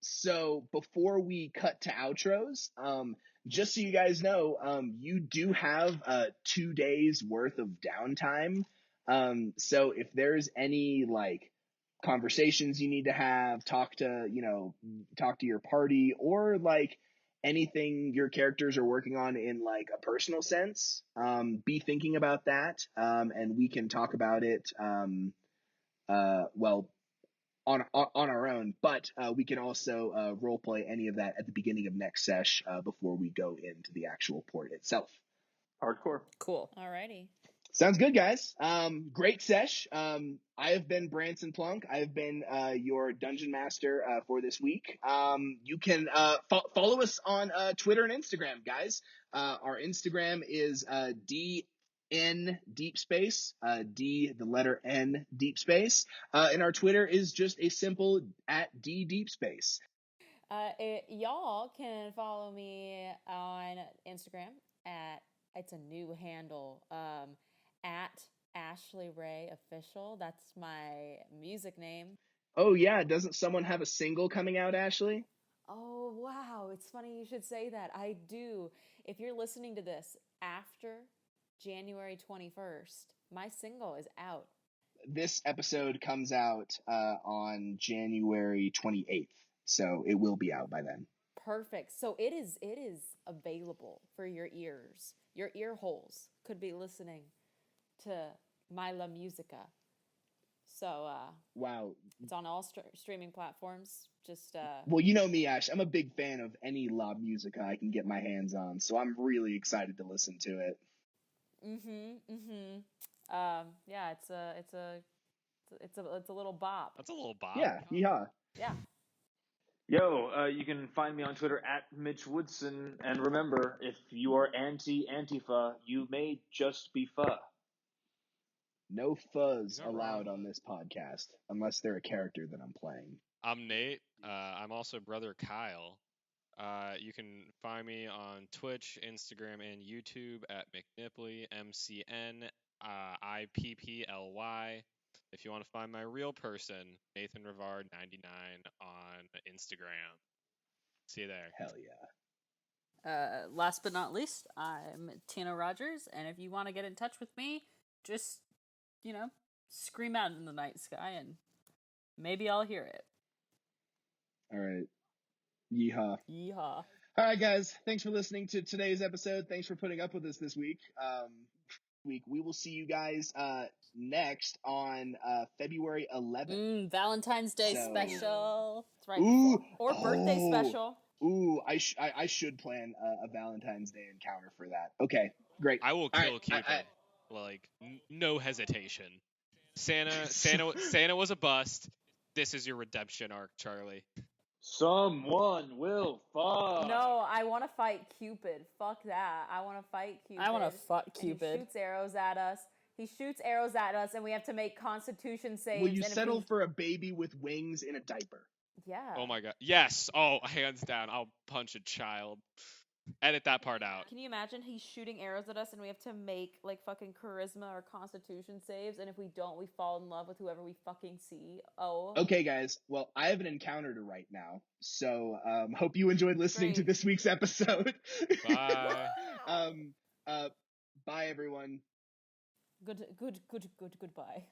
so before we cut to outros, just so you guys know, you do have 2 days worth of downtime. So if there's any like conversations you need to have, talk to your party, or like anything your characters are working on in like a personal sense, be thinking about that. And we can talk about it, well, on our own, but we can also role play any of that at the beginning of next sesh before we go into the actual port itself. Hardcore. Cool. Alrighty. Sounds good, guys. Great sesh. I have been Branson Plunk. I have been your dungeon master for this week. You can follow us on Twitter and Instagram, guys. Our Instagram is dndeepspace, D the letter N deep space, and our Twitter is just a simple @ddeepspace. Y'all can follow me on Instagram it's a new handle, at Ashleigh.a official. That's my music name. Oh yeah, doesn't someone have a single coming out, Ashleigh? Oh wow, it's funny you should say that. I do. If you're listening to this after January 21st, my single is out. This episode comes out on January 28th, so it will be out by then. Perfect. So it is available for your ears. Your ear holes could be listening to my La Musica. So wow, it's on all streaming platforms. Just well, you know me, Ash. I'm a big fan of any La Musica I can get my hands on, so I'm really excited to listen to it. Yeah, it's a little bop. That's a little bop. Yeah, yeehaw. Yeah. Yo, you can find me on Twitter @Mitch Woodson, and remember, if you are anti-Antifa, you may just be pho. No fuzz You're not allowed wrong. on this podcast, unless they're a character that I'm playing. I'm Nate. I'm also brother Kyle. You can find me on Twitch, Instagram, and YouTube at McNipply, McNipply. If you want to find my real person, Nathan Rivard 99 on Instagram. See you there. Hell yeah. Last but not least, I'm Tena Rogers, and if you want to get in touch with me, just, scream out in the night sky, and maybe I'll hear it. All right. Yeehaw. Yeehaw. All right, guys. Thanks for listening to today's episode. Thanks for putting up with us this week. We will see you guys next on February 11th. Valentine's Day special. That's right. Ooh, or birthday special. Ooh, I should plan a Valentine's Day encounter for that. Okay, great. I will All kill right, Keeper. No hesitation. Santa was a bust. This is your redemption arc, Charlie. Someone will fuck. No, I want to fight Cupid. Fuck that. I want to fight Cupid. I want to fuck And Cupid. He shoots arrows at us. And we have to make Constitution saves. Will you and if settle we- for a baby with wings in a diaper? Yeah. Oh my god. Yes. Oh, hands down. I'll punch a child. Edit that part out. Can you imagine he's shooting arrows at us and we have to make like fucking charisma or constitution saves, and if we don't, we fall in love with whoever we fucking see. Oh. Okay, guys. Well, I have an encounter to write now, so hope you enjoyed listening to Great. this week's episode. Bye. Bye, everyone. Goodbye.